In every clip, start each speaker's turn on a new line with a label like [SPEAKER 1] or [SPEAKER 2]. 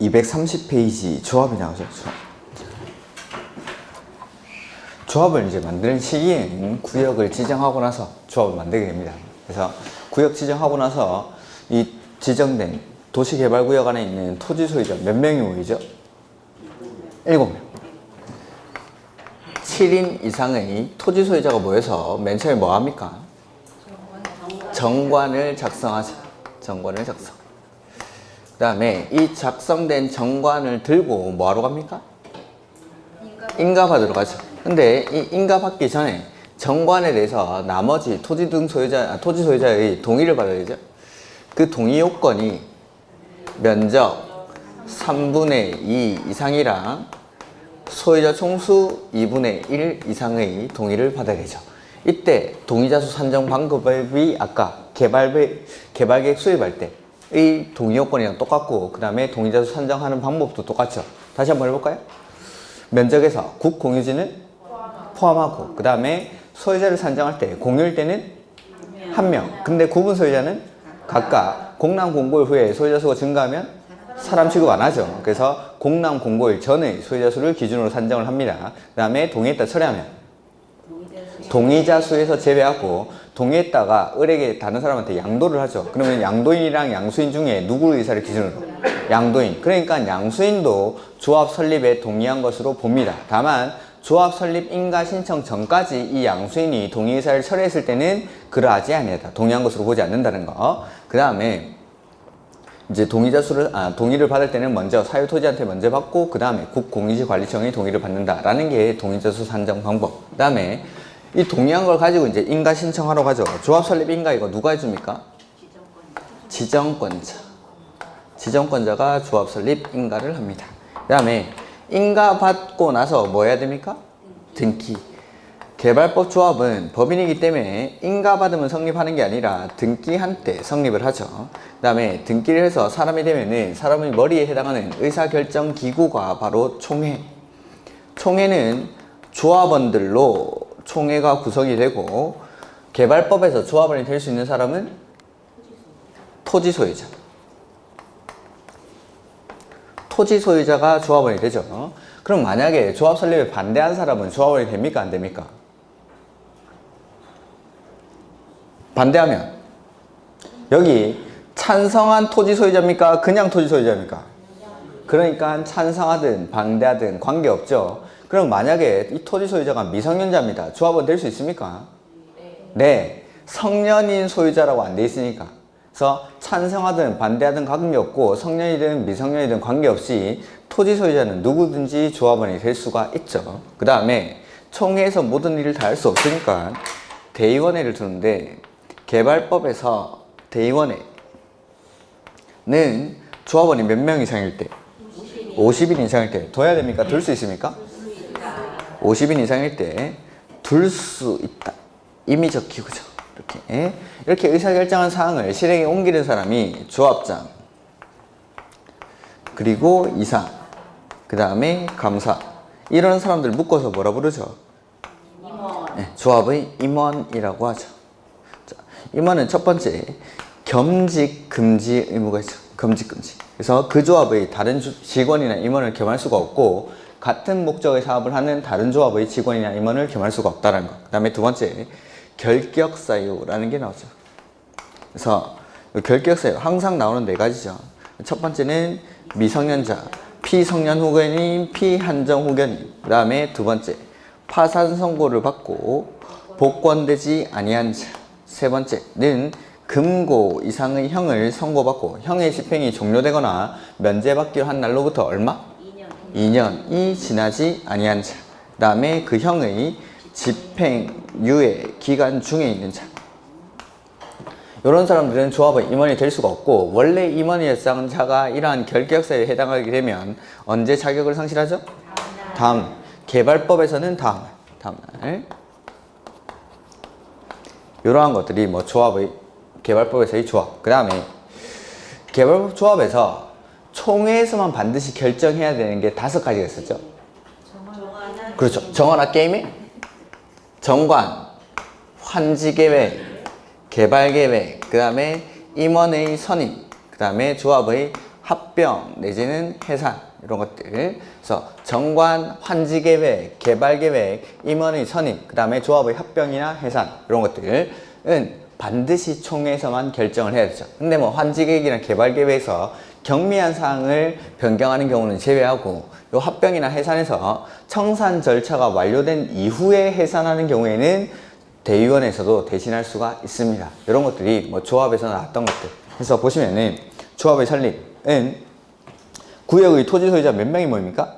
[SPEAKER 1] 230페이지 조합이 나오죠. 조합을 이제 만드는 시기에는 구역을 지정하고 나서 조합을 만들게 됩니다. 그래서 구역 지정하고 나서 이 지정된 도시개발구역 안에 있는 토지 소유자 몇 명이 모이죠? 7명. 7인 이상의 토지 소유자가 모여서 맨 처음에 뭐 합니까? 정관을 작성하죠. 정관을 작성. 그 다음에 이 작성된 정관을 들고 뭐 하러 갑니까? 인가받으러 가죠. 근데 이 인가받기 전에 정관에 대해서 나머지 토지 소유자의 동의를 받아야 되죠. 그 동의 요건이 면적 3분의 2 이상이랑 소유자 총수 2분의 1 이상의 동의를 받아야 되죠. 이때 동의자수 산정 방법이 아까 개발계획 수립할 때의 동의 요건이랑 똑같고, 그 다음에 동의자수 산정하는 방법도 똑같죠. 다시 한번 해볼까요? 면적에서 국공유지는 포함하고, 그 다음에 소유자를 산정할 때 공유일 때는 1명, 근데 구분 소유자는 각각 공람 공고일 후에 소유자 수가 증가하면 사람 취급 안 하죠. 그래서 공람 공고일 전의 소유자 수를 기준으로 산정을 합니다. 그 다음에 동의했다 철회하면 동의자 수에서 제외하고, 동의했다가 을에게 다른 사람한테 양도를 하죠. 그러면 양도인이랑 양수인 중에 누구 의사를 기준으로? 양도인. 그러니까 양수인도 조합 설립에 동의한 것으로 봅니다. 다만 조합 설립 인가 신청 전까지 이 양수인이 동의 의사를 철회했을 때는 그러하지 아니하다. 동의한 것으로 보지 않는다는 거. 그 다음에 이제 동의를 받을 때는 먼저 사유토지한테 먼저 받고, 그 다음에 국공유지관리청의 동의를 받는다라는 게 동의자수 산정 방법. 그 다음에 이 동의한 걸 가지고 이제 인가 신청하러 가죠. 조합 설립 인가 이거 누가 해줍니까? 지정권자. 지정권자가 조합 설립 인가를 합니다. 그 다음에 인가 받고 나서 뭐 해야 됩니까? 등기. 개발법 조합은 법인이기 때문에 인가 받으면 성립하는 게 아니라 등기한 때 성립을 하죠. 그 다음에 등기를 해서 사람이 되면은 사람의 머리에 해당하는 의사결정 기구가 바로 총회. 총회는 조합원들로 총회가 구성이 되고, 개발법에서 조합원이 될 수 있는 사람은 토지 소유자. 토지 소유자가 조합원이 되죠. 그럼 만약에 조합 설립에 반대한 사람은 조합원이 됩니까? 안 됩니까? 반대하면 여기 찬성한 토지 소유자입니까? 그냥 토지 소유자입니까? 그러니까 찬성하든 반대하든 관계없죠. 그럼 만약에 이 토지 소유자가 미성년자입니다. 조합원 될 수 있습니까? 네. 성년인 소유자라고 안 돼 있으니까. 그래서 찬성하든 반대하든 관계없고, 성년이든 미성년이든 관계없이 토지 소유자는 누구든지 조합원이 될 수가 있죠. 그 다음에 총회에서 모든 일을 다 할 수 없으니까 대의원회를 두는데, 개발법에서 대의원회는 조합원이 몇 명 이상일 때? 50인 이상일 때 둬야 됩니까? 둘 수 있습니까? 50인 이상일 때 둘 수 있다. 이미 적히고죠. 이렇게 의사결정한 사항을 실행에 옮기는 사람이 조합장, 그리고 이사, 그 다음에 감사, 이런 사람들 묶어서 뭐라 부르죠? 네, 조합의 임원이라고 하죠. 자, 임원은 첫 번째 겸직 금지 의무가 있죠. 겸직 금지. 그래서 그 조합의 다른 직원이나 임원을 겸할 수가 없고, 같은 목적의 사업을 하는 다른 조합의 직원이나 임원을 겸할 수가 없다는 것. 그 다음에 두 번째, 결격사유라는 게 나오죠. 그래서 결격사유 항상 나오는 네 가지죠. 첫 번째는 미성년자, 피성년 후견인, 피한정 후견인. 그 다음에 두 번째, 파산 선고를 받고 복권되지 아니한 자. 세 번째는 금고 이상의 형을 선고받고 형의 집행이 종료되거나 면제받기로 한 날로부터 얼마? 2년이 지나지 아니한 자. 그 다음에 그 형의 집행 유예 기간 중에 있는 자. 이런 사람들은 조합의 임원이 될 수가 없고, 원래 임원이었던 자가 이러한 결격사유에 해당하게 되면 언제 자격을 상실하죠? 다음. 개발법에서는 다음 날. 이러한 것들이 뭐 조합의, 개발법에서의 조합. 그 다음에 개발법 조합에서 총회에서만 반드시 결정해야 되는 게 5가지가 있었죠. 그렇죠. 정원화 게임에 정관, 환지계획, 개발계획, 그 다음에 임원의 선임, 그 다음에 조합의 합병 내지는 해산 이런 것들. 그래서 정관, 환지 계획, 개발 계획, 임원의 선임, 그 다음에 조합의 합병이나 해산 이런 것들은 반드시 총회에서만 결정을 해야 되죠. 근데 뭐 환지 계획이나 개발 계획에서 경미한 사항을 변경하는 경우는 제외하고 요 합병이나 해산에서 청산 절차가 완료된 이후에 해산하는 경우에는 대의원에서도 대신할 수가 있습니다. 이런 것들이 뭐 조합에서 나왔던 것들. 그래서 보시면은 조합의 설립은 구역의 토지 소유자 몇 명이 모입니까?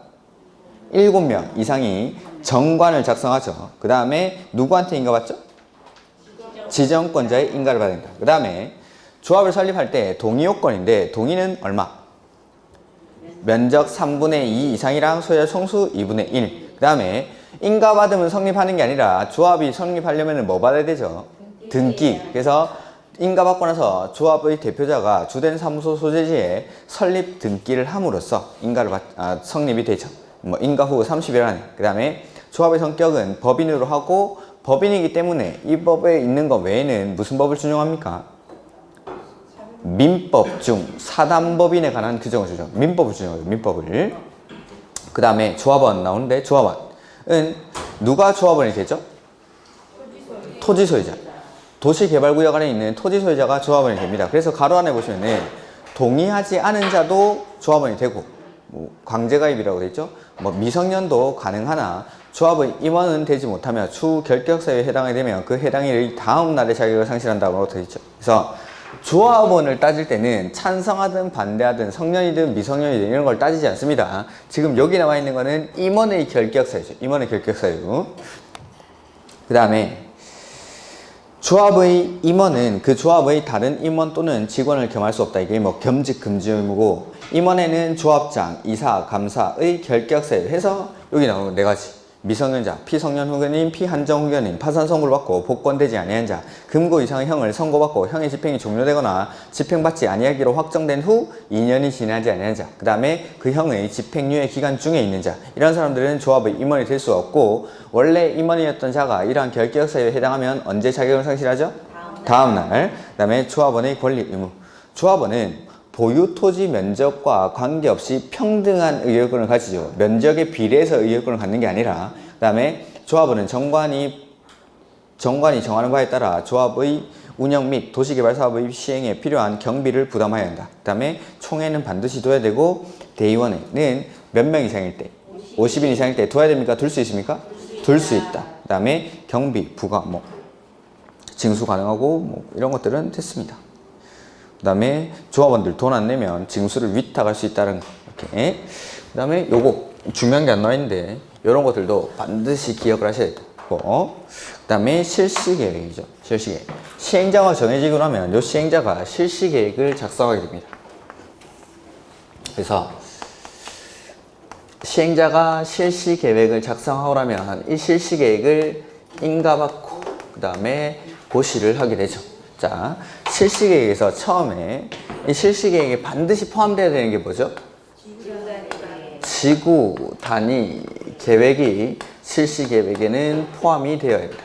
[SPEAKER 1] 7명 이상이 정관을 작성하죠. 그 다음에 누구한테 인가 받죠? 지정권자의 인가를 받아야 된다. 그 다음에 조합을 설립할 때 동의 요건인데 동의는 얼마? 면적 3분의 2 이상이랑 소유자 총수 2분의 1. 그 다음에 인가 받으면 성립하는 게 아니라 조합이 성립하려면 뭐 받아야 되죠? 등기. 그래서 인가 받고 나서 조합의 대표자가 주된 사무소 소재지에 설립 등기를 함으로써 인가를 성립이 되죠. 뭐 인가 후 30일 안에. 그 다음에 조합의 성격은 법인으로 하고 법인이기 때문에 이 법에 있는 것 외에는 무슨 법을 준용합니까? 민법 중 사단법인에 관한 규정을 주죠. 민법을 준용하죠. 민법을. 그 다음에 조합원 나오는데 조합원은 누가 조합원이 되죠? 토지 소유자. 도시개발구역 안에 있는 토지 소유자가 조합원이 됩니다. 그래서 가로 안에 보시면은 동의하지 않은 자도 조합원이 되고 뭐 강제가입이라고 되어 있죠. 뭐 미성년도 가능하나 조합의 임원은 되지 못하며 추후 결격사유에 해당하게 되면 그 해당 일의 다음 날에 자격을 상실한다고 되어 있죠. 그래서 조합원을 따질 때는 찬성하든 반대하든 성년이든 미성년이든 이런 걸 따지지 않습니다. 지금 여기 나와 있는 거는 임원의 결격사유죠. 임원의 결격사유. 그 다음에 조합의 임원은 그 조합의 다른 임원 또는 직원을 겸할 수 없다. 이게 뭐 겸직 금지 의무고 임원에는 조합장, 이사, 감사의 결격사유 해서 여기 나오는 네 가지. 미성년자, 피성년 후견인, 피한정 후견인, 파산 선고를 받고 복권되지 아니한 자, 금고 이상의 형을 선고받고 형의 집행이 종료되거나 집행받지 아니하기로 확정된 후 2년이 지나지 아니한 자, 그 다음에 그 형의 집행유예 기간 중에 있는 자, 이런 사람들은 조합의 임원이 될 수 없고 원래 임원이었던 자가 이러한 결격 사유에 해당하면 언제 자격을 상실하죠? 다음 날. 그 다음에 조합원의 권리 의무. 조합원은 보유 토지 면적과 관계없이 평등한 의결권을 가지죠. 면적에 비례해서 의결권을 갖는 게 아니라. 그 다음에 조합원은 정관이 정하는 바에 따라 조합의 운영 및 도시개발 사업의 시행에 필요한 경비를 부담해야 한다. 그 다음에 총회는 반드시 둬야 되고 대의원에는 몇 명 이상일 때? 50인 이상일 때 둬야 됩니까? 둘 수 있습니까? 둘 수 있다. 그 다음에 경비, 부과, 뭐 징수 가능하고 뭐 이런 것들은 됐습니다. 그 다음에 조합원들 돈 안 내면 징수를 위탁할 수 있다는 거. 이렇게. 그 다음에 요거 중요한 게 안 나와 있는데 이런 것들도 반드시 기억을 하셔야 되고. 그 다음에 실시계획이죠. 실시계획. 시행자가 정해지고 나면 요 시행자가 실시계획을 작성하게 됩니다. 그래서 시행자가 실시계획을 작성하고 나면 이 실시계획을 인가받고 그 다음에 고시를 하게 되죠. 자, 실시계획에서 처음에 이 실시계획에 반드시 포함되어야 되는 게 뭐죠? 지구 단위 계획이 실시계획에는 포함이 되어야 합니다.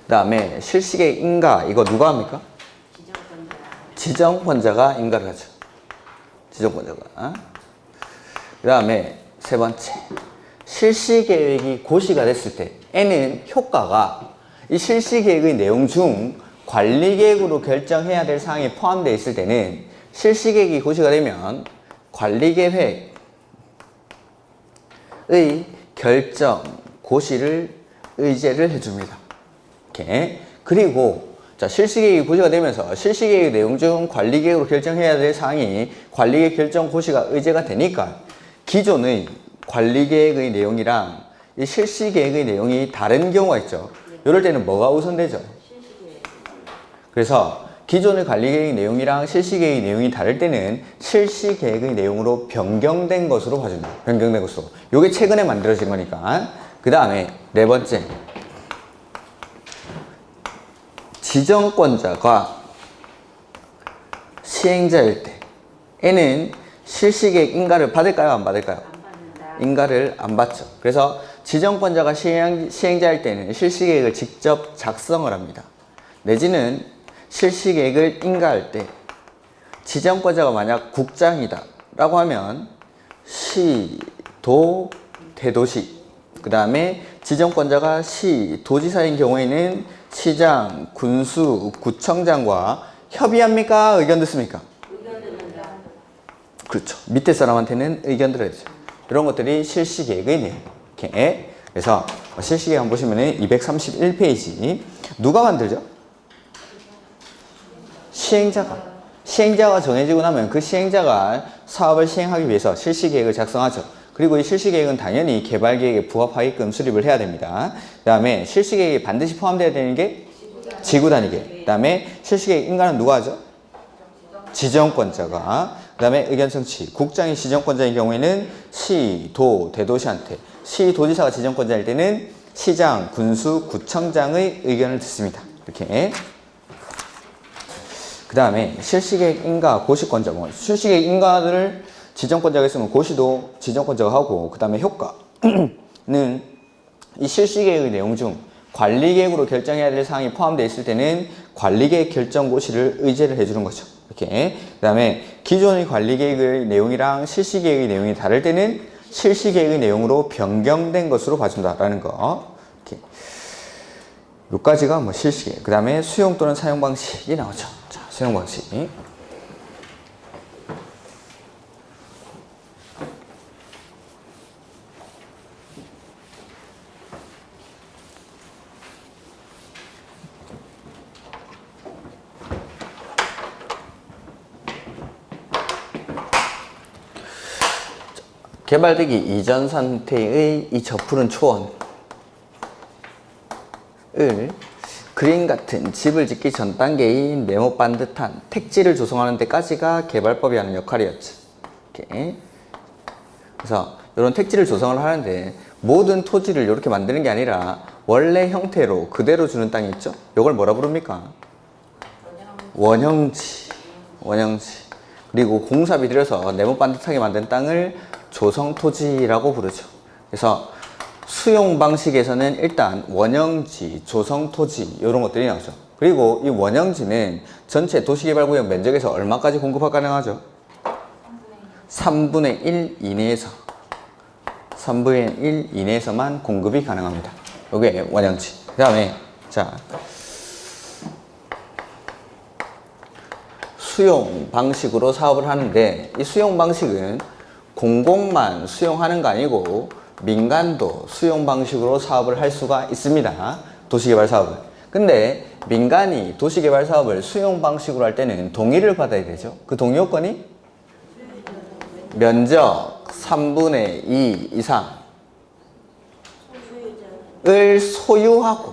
[SPEAKER 1] 그 다음에 실시계획 인가, 이거 누가 합니까? 지정권자가 인가를 하죠. 지정권자가. 그 다음에 세 번째, 실시계획이 고시가 됐을 때 N은 효과가 이 실시계획의 내용 중 관리계획으로 결정해야 될 사항이 포함되어 있을 때는 실시계획이 고시가 되면 관리계획의 결정, 고시를 의제를 해줍니다. 이렇게. 그리고 자, 실시계획이 고시가 되면서 실시계획 내용 중 관리계획으로 결정해야 될 사항이 관리계획 결정 고시가 의제가 되니까 기존의 관리계획의 내용이랑 이 실시계획의 내용이 다른 경우가 있죠. 이럴 때는 뭐가 우선되죠? 그래서 기존의 관리계획 내용이랑 실시계획 내용이 다를 때는 실시계획의 내용으로 변경된 것으로 봐줍니다. 변경된 것으로. 이게 최근에 만들어진 거니까. 그 다음에 네 번째, 지정권자가 시행자일 때 N은 실시계획 인가를 받을까요? 안 받을까요? 인가를 안 받죠. 그래서 지정권자가 시행자일 때는 실시계획을 직접 작성을 합니다. 내지는 실시계획을 인가할 때 지정권자가 만약 국장이다 라고 하면 시, 도, 대도시. 그 다음에 지정권자가 시, 도지사인 경우에는 시장, 군수, 구청장과 협의합니까? 의견 듣습니까?
[SPEAKER 2] 의견 듣는다.
[SPEAKER 1] 그렇죠. 밑에 사람한테는 의견 들어야죠. 이런 것들이 실시계획의 내용. 이렇게. 그래서 실시계획 한번 보시면은 231페이지. 누가 만들죠? 시행자가 정해지고 나면 그 시행자가 사업을 시행하기 위해서 실시계획을 작성하죠. 그리고 이 실시계획은 당연히 개발계획에 부합하게끔 수립을 해야 됩니다. 그 다음에 실시계획에 반드시 포함되어야 되는 게 지구단위계획. 그 다음에 실시계획 인가는 누가 하죠? 지정권자가. 그 다음에 의견 청취. 국장이 지정권자인 경우에는 시, 도, 대도시한테, 시, 도지사가 지정권자일 때는 시장, 군수, 구청장의 의견을 듣습니다. 이렇게. 그 다음에 실시계획 인가, 고시권자. 실시계획 인가를 지정권자가 있으면 고시도 지정권자가 하고, 그 다음에 효과는 이 실시계획의 내용 중 관리계획으로 결정해야 될 사항이 포함되어 있을 때는 관리계획 결정 고시를 의제를 해주는 거죠. 이렇게. 그 다음에 기존의 관리계획의 내용이랑 실시계획의 내용이 다를 때는 실시계획의 내용으로 변경된 것으로 봐준다라는 거. 이렇게. 여기까지가 뭐 실시계획. 그 다음에 수용 또는 사용 방식이 나오죠. 자, 수용 방식. 개발되기 이전 상태의 이 저푸른 초원을 그림 같은 집을 짓기 전 단계인 네모 반듯한 택지를 조성하는 데까지가 개발법이 하는 역할이었죠. 이렇게. 그래서 이런 택지를 조성을 하는데 모든 토지를 이렇게 만드는 게 아니라 원래 형태로 그대로 주는 땅이 있죠. 이걸 뭐라 부릅니까? 원형지. 그리고 공사비 들여서 네모 반듯하게 만든 땅을 조성토지라고 부르죠. 그래서 수용 방식에서는 일단 원형지, 조성토지 이런 것들이 나오죠. 그리고 이 원형지는 전체 도시개발구역 면적에서 얼마까지 공급가 가능하죠? 3분의 1 이내에서 3분의 1 이내에서만 공급이 가능합니다. 이게 원형지. 그 다음에 자 수용 방식으로 사업을 하는데 이 수용 방식은 공공만 수용하는 거 아니고 민간도 수용 방식으로 사업을 할 수가 있습니다. 도시개발 사업을. 근데 민간이 도시개발 사업을 수용 방식으로 할 때는 동의를 받아야 되죠. 그 동의 요건이 면적 3분의 2 이상을 소유하고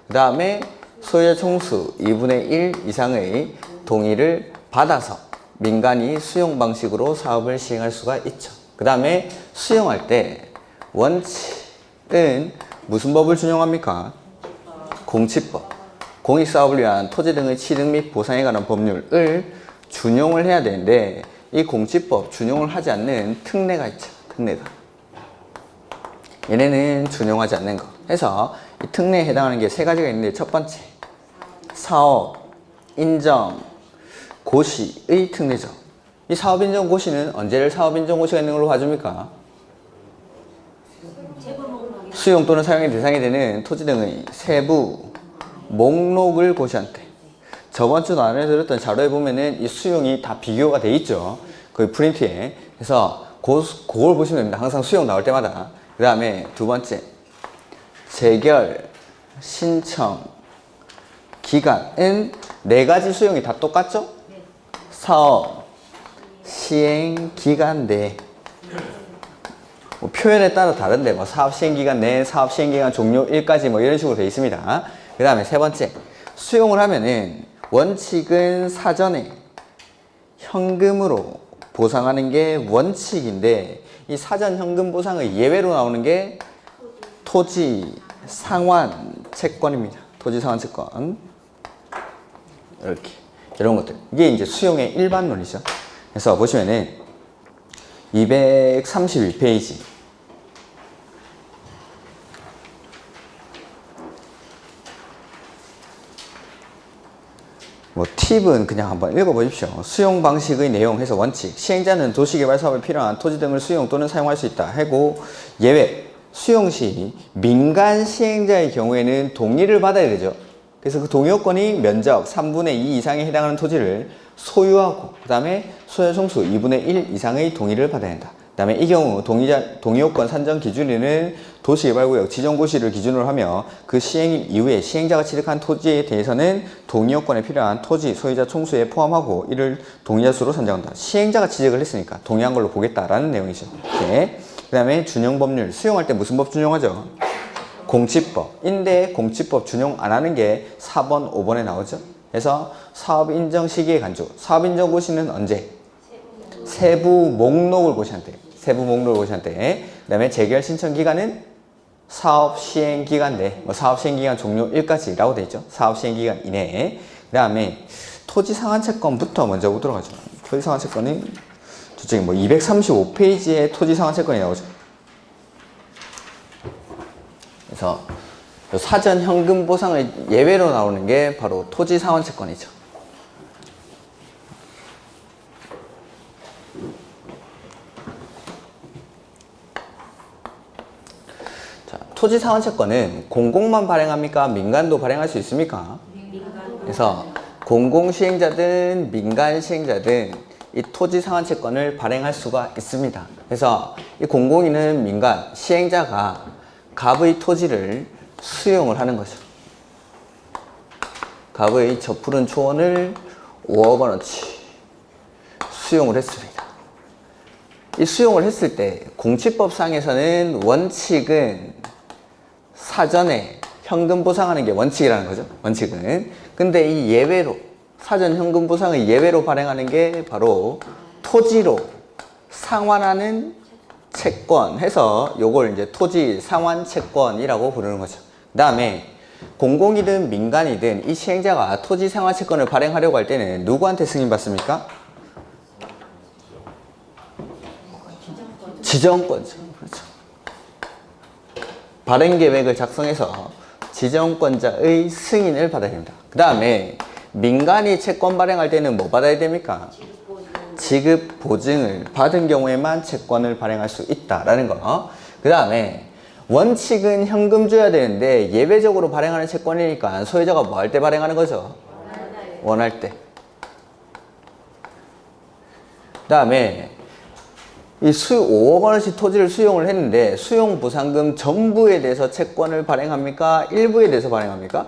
[SPEAKER 1] 그 다음에 소유자 총수 2분의 1 이상의 동의를 받아서 민간이 수용 방식으로 사업을 시행할 수가 있죠. 그 다음에 수용할 때 원칙은 무슨 법을 준용합니까? 공치법. 공익사업을 위한 토지 등의 취득 및 보상에 관한 법률을 준용을 해야 되는데 이 공치법 준용을 하지 않는 특례가 있죠. 특례가. 얘네는 준용하지 않는 거. 해서 이 특례에 해당하는 게 세 가지가 있는데 첫 번째 사업, 인정, 고시의 특례죠. 이 사업인정 고시는 언제를 사업인정 고시가 있는 걸로 봐줍니까? 수용 또는 사용의 대상이 되는 토지 등의 세부 목록을 고시한 때. 저번 주 나눠 드렸던 자료에 보면은 이 수용이 다 비교가 돼 있죠. 그 프린트에. 그래서 그걸 보시면 됩니다. 항상 수용 나올 때마다. 그 다음에 두 번째 재결, 신청, 기간은 네 가지 수용이 다 똑같죠? 사업, 시행 기간 내. 뭐 표현에 따라 다른데 뭐 사업 시행 기간 내, 사업 시행 기간 종료일까지 뭐 이런 식으로 되어 있습니다. 그 다음에 세 번째 수용을 하면은 원칙은 사전에 현금으로 보상하는 게 원칙인데 이 사전 현금 보상의 예외로 나오는 게 토지 상환 채권입니다. 토지 상환 채권. 이렇게 이런 것들 이게 이제 수용의 일반론이죠. 그래서 보시면은 231페이지 뭐 팁은 그냥 한번 읽어보십시오. 수용 방식의 내용 해서 원칙. 시행자는 도시개발 사업에 필요한 토지 등을 수용 또는 사용할 수 있다. 하고 예외. 수용 시 민간 시행자의 경우에는 동의를 받아야 되죠. 그래서 그 동의 요건이 면적 3분의 2 이상에 해당하는 토지를 소유하고 그 다음에 소유 총수 2분의 1 이상의 동의를 받아야 한다. 그 다음에 이 경우 동의 요건 산정 기준에는 도시개발구역 지정고시를 기준으로 하며 그 시행 이후에 시행자가 취득한 토지에 대해서는 동의 요건에 필요한 토지 소유자 총수에 포함하고 이를 동의자 수로 산정한다. 시행자가 취득을 했으니까 동의한 걸로 보겠다라는 내용이죠. 네. 그 다음에 준용법률. 수용할 때 무슨 법 준용하죠? 공치법인데 공치법 준용 안 하는 게 4번, 5번에 나오죠. 그래서 사업 인정 시기의 간주. 사업 인정 고시는 언제? 세부 목록을 고시한대. 세부 목록을 고시한대. 그 다음에 재결 신청 기간은 사업 시행 기간 내, 사업 시행 기간 종료일까지라고 되어 있죠. 사업 시행 기간 이내에. 그 다음에 토지 상환 채권부터 먼저 보도록 하죠. 토지 상환 채권은 저쪽에 235페이지에 토지 상환 채권이 나오죠. 그래서 사전 현금 보상의 예외로 나오는 게 바로 토지 상환 채권이죠. 자, 토지 상환 채권은 공공만 발행합니까? 민간도 발행할 수 있습니까? 그래서 공공 시행자든 민간 시행자든 이 토지 상환 채권을 발행할 수가 있습니다. 그래서 이 공공인은 민간 시행자가 갑의 토지를 수용을 하는 거죠. 갑의 저푸른 초원을 5억 원어치 수용을 했습니다. 이 수용을 했을 때 공치법상에서는 원칙은 사전에 현금 보상하는 게 원칙이라는 거죠. 원칙은. 근데 이 예외로 사전 현금 보상의 예외로 발행하는 게 바로 토지로 상환하는 채권 해서 요걸 이제 토지 상환 채권이라고 부르는 거죠. 그 다음에 공공이든 민간이든 이 시행자가 토지 상환 채권을 발행하려고 할 때는 누구한테 승인받습니까? 지정권자. 그렇죠. 발행 계획을 작성해서 지정권자의 승인을 받아야 됩니다. 그 다음에 민간이 채권 발행할 때는 뭐 받아야 됩니까? 지급 보증을 받은 경우에만 채권을 발행할 수 있다라는 거. 그 다음에 원칙은 현금 줘야 되는데 예외적으로 발행하는 채권이니까 소유자가 뭐 할 때 발행하는 거죠? 원할 때. 그 다음에 이 5억 원어치 토지를 수용을 했는데 수용 보상금 전부에 대해서 채권을 발행합니까? 일부에 대해서 발행합니까?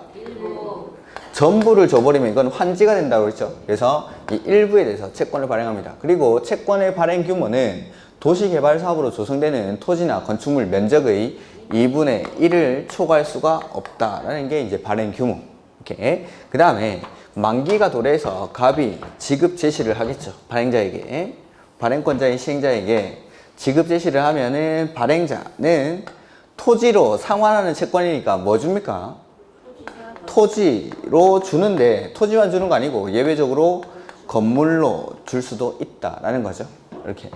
[SPEAKER 1] 전부를 줘버리면 이건 환지가 된다고 그랬죠. 그래서 이 일부에 대해서 채권을 발행합니다. 그리고 채권의 발행 규모는 도시개발 사업으로 조성되는 토지나 건축물 면적의 2분의 1을 초과할 수가 없다라는 게 이제 발행 규모. 이렇게. 그 다음에 만기가 도래해서 갑이 지급 제시를 하겠죠. 발행자에게. 발행권자인 시행자에게 지급 제시를 하면은 발행자는 토지로 상환하는 채권이니까 뭐 줍니까? 토지로 주는데 토지만 주는 거 아니고 예외적으로 건물로 줄 수도 있다라는 거죠. 이렇게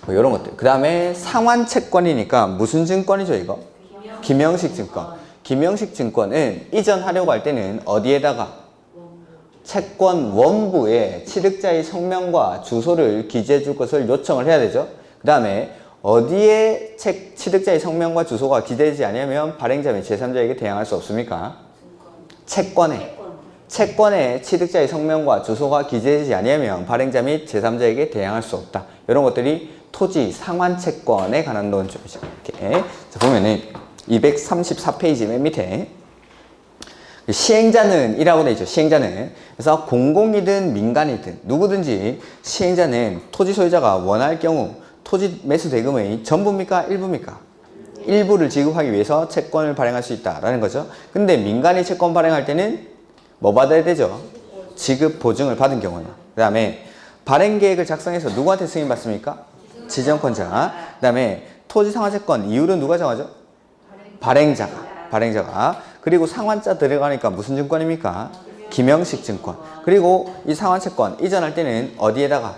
[SPEAKER 1] 뭐 이런 것들. 그 다음에 상환 채권이니까 무슨 증권이죠 이거? 김영식 증권. 김영식 증권은 이전하려고 할 때는 어디에다가 채권 원부에 취득자의 성명과 주소를 기재해 줄 것을 요청을 해야 되죠. 그 다음에 어디에 취득자의 성명과 주소가 기재되지 않으면 발행자 및 제3자에게 대항할 수 없습니까? 채권에 취득자의 성명과 주소가 기재되지 않으면 발행자 및 제3자에게 대항할 수 없다. 이런 것들이 토지 상환 채권에 관한 논점이죠. 이렇게 자, 보면은 234페이지 맨 밑에 시행자는 이라고 되어 있죠. 시행자는. 그래서 공공이든 민간이든 누구든지 시행자는 토지 소유자가 원할 경우 토지 매수 대금의 전부입니까? 일부입니까? 일부를 지급하기 위해서 채권을 발행할 수 있다라는 거죠. 근데 민간이 채권 발행할 때는 뭐 받아야 되죠? 지급 보증을 받은 경우는. 그 다음에 발행 계획을 작성해서 누구한테 승인받습니까? 지정권자. 그 다음에 토지 상환 채권 이율은 누가 정하죠? 발행자가. 그리고 상환자 들어가니까 무슨 증권입니까? 김영식 증권. 그리고 이 상환 채권 이전할 때는 어디에다가?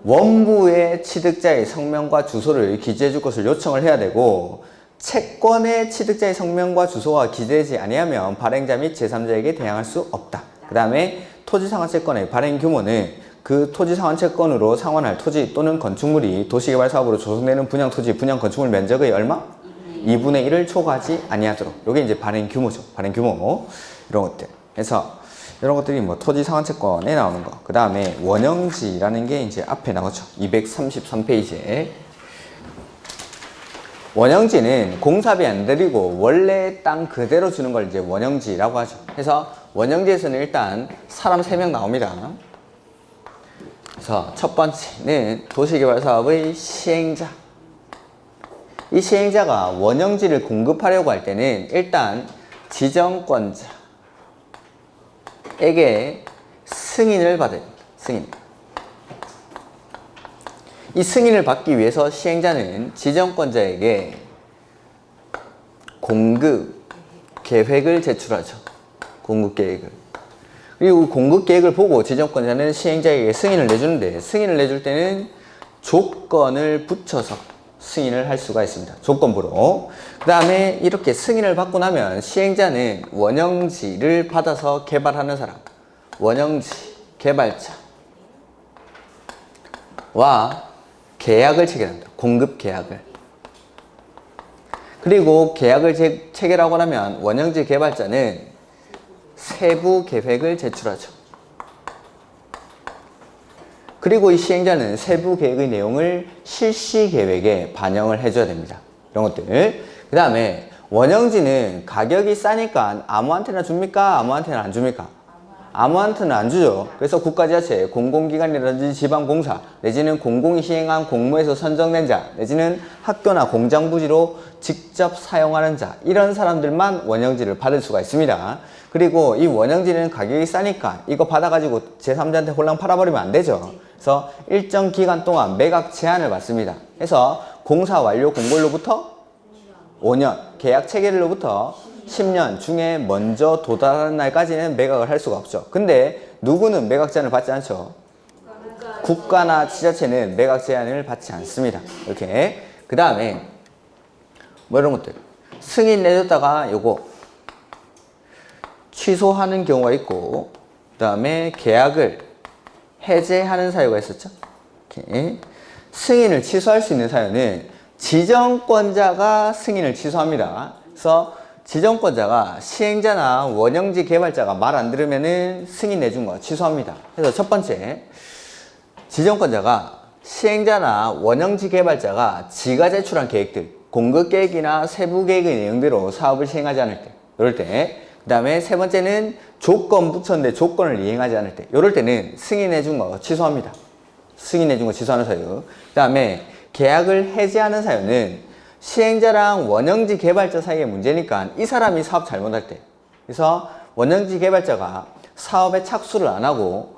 [SPEAKER 1] 원부의 취득자의 성명과 주소를 기재해 줄 것을 요청을 해야 되고, 채권의 취득자의 성명과 주소가 기재되지 아니하면 발행자 및 제3자에게 대항할 수 없다. 그 다음에 토지상환채권의 발행 규모는 그 토지상환채권으로 상환할 토지 또는 건축물이 도시개발사업으로 조성되는 분양토지, 분양건축물 면적의 얼마? 2분의 1을 초과하지 아니하도록. 이게 이제 발행 규모죠. 발행 규모. 이런 것들. 그래서 이런 것들이 뭐 토지상환채권에 나오는 거. 그 다음에 원형지라는 게 이제 앞에 나오죠. 233페이지에. 원형지는 공사비 안 들이고 원래 땅 그대로 주는 걸 이제 원형지라고 하죠. 그래서 원형지에서는 일단 사람 3명 나옵니다. 그래서 첫 번째는 도시개발사업의 시행자. 이 시행자가 원형지를 공급하려고 할 때는 일단 지정권자에게 승인을 받아야 됩니다. 승인. 이 승인을 받기 위해서 시행자는 지정권자에게 공급 계획을 제출하죠. 공급 계획을. 그리고 공급 계획을 보고 지정권자는 시행자에게 승인을 내주는데, 승인을 내줄 때는 조건을 붙여서 승인을 할 수가 있습니다. 조건부로. 그 다음에 이렇게 승인을 받고 나면 시행자는 원형지를 받아서 개발하는 사람, 원형지 개발자와 계약을 체결합니다. 공급 계약을. 그리고 계약을 체결하고 나면 원형지 개발자는 세부 계획을 제출하죠. 그리고 이 시행자는 세부 계획의 내용을 실시 계획에 반영을 해줘야 됩니다. 이런 것들. 그 다음에 원형지는 가격이 싸니까 아무한테나 줍니까? 아무한테나 안 줍니까? 아무한테는 안 주죠. 그래서 국가지자체, 공공기관이라든지 지방공사, 내지는 공공이 시행한 공모에서 선정된 자, 내지는 학교나 공장부지로 직접 사용하는 자, 이런 사람들만 원형지를 받을 수가 있습니다. 그리고 이 원형지는 가격이 싸니까 이거 받아가지고 제3자한테 홀랑 팔아버리면 안 되죠. 그래서 일정 기간 동안 매각 제한을 받습니다. 그래서 공사 완료 공고일로부터 5년, 계약 체결일로부터 10년 중에 먼저 도달하는 날까지는 매각을 할 수가 없죠. 근데 누구는 매각 제한을 받지 않죠? 국가나 지자체는 매각 제한을 받지 않습니다. 이렇게. 그 다음에 뭐 이런 것들. 승인 내줬다가 요거 취소하는 경우가 있고, 그 다음에 계약을 해제하는 사유가 있었죠. 이렇게. 승인을 취소할 수 있는 사유는 지정권자가 승인을 취소합니다. 그래서 지정권자가 시행자나 원형지 개발자가 말 안 들으면은 승인 내준 거 취소합니다. 그래서 첫 번째, 지정권자가 시행자나 원형지 개발자가 지가 제출한 계획들, 공급 계획이나 세부 계획의 내용대로 사업을 시행하지 않을 때, 이럴 때. 그 다음에 세 번째는 조건 붙였는데 조건을 이행하지 않을 때, 이럴 때는 승인해 준 거 취소합니다. 승인해 준 거 취소하는 사유. 그 다음에 계약을 해제하는 사유는 시행자랑 원형지 개발자 사이의 문제니까 이 사람이 사업 잘못할 때, 그래서 원형지 개발자가 사업에 착수를 안 하고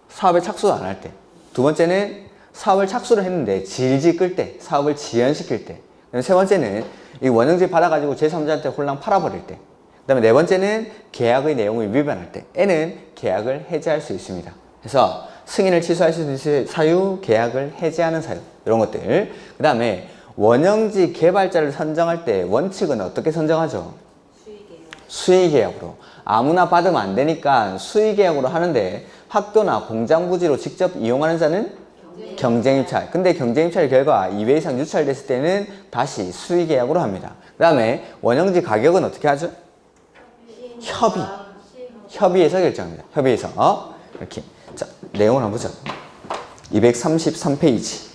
[SPEAKER 1] 사업에 착수를 안 할 때, 두 번째는 사업을 착수를 했는데 질질 끌 때, 사업을 지연시킬 때, 세 번째는 이 원형지 받아가지고 제3자한테 홀랑 팔아버릴 때, 그 다음에 네 번째는 계약의 내용을 위반할 때, N은 계약을 해제할 수 있습니다. 그래서 승인을 취소할 수 있는 사유, 계약을 해제하는 사유, 이런 것들. 그 다음에 원형지 개발자를 선정할 때 원칙은 어떻게 선정하죠? 수의계약으로. 아무나 받으면 안 되니까 수의계약으로 하는데, 학교나 공장부지로 직접 이용하는 자는 경쟁입찰. 근데 경쟁입찰 결과 2회 이상 유찰됐을 때는 다시 수의계약으로 합니다. 그 다음에 원형지 가격은 어떻게 하죠? 협의해서 결정합니다. 협의해서. 이렇게. 자, 내용을 한번 보죠. 233페이지.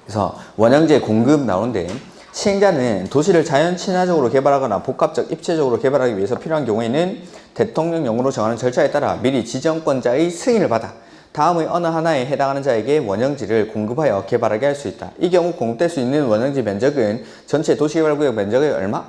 [SPEAKER 1] 그래서 원형지의 공급 나오는데, 시행자는 도시를 자연 친화적으로 개발하거나 복합적 입체적으로 개발하기 위해서 필요한 경우에는 대통령령으로 정하는 절차에 따라 미리 지정권자의 승인을 받아 다음의 어느 하나에 해당하는 자에게 원형지를 공급하여 개발하게 할 수 있다. 이 경우 공급될 수 있는 원형지 면적은 전체 도시개발구역 면적의 얼마?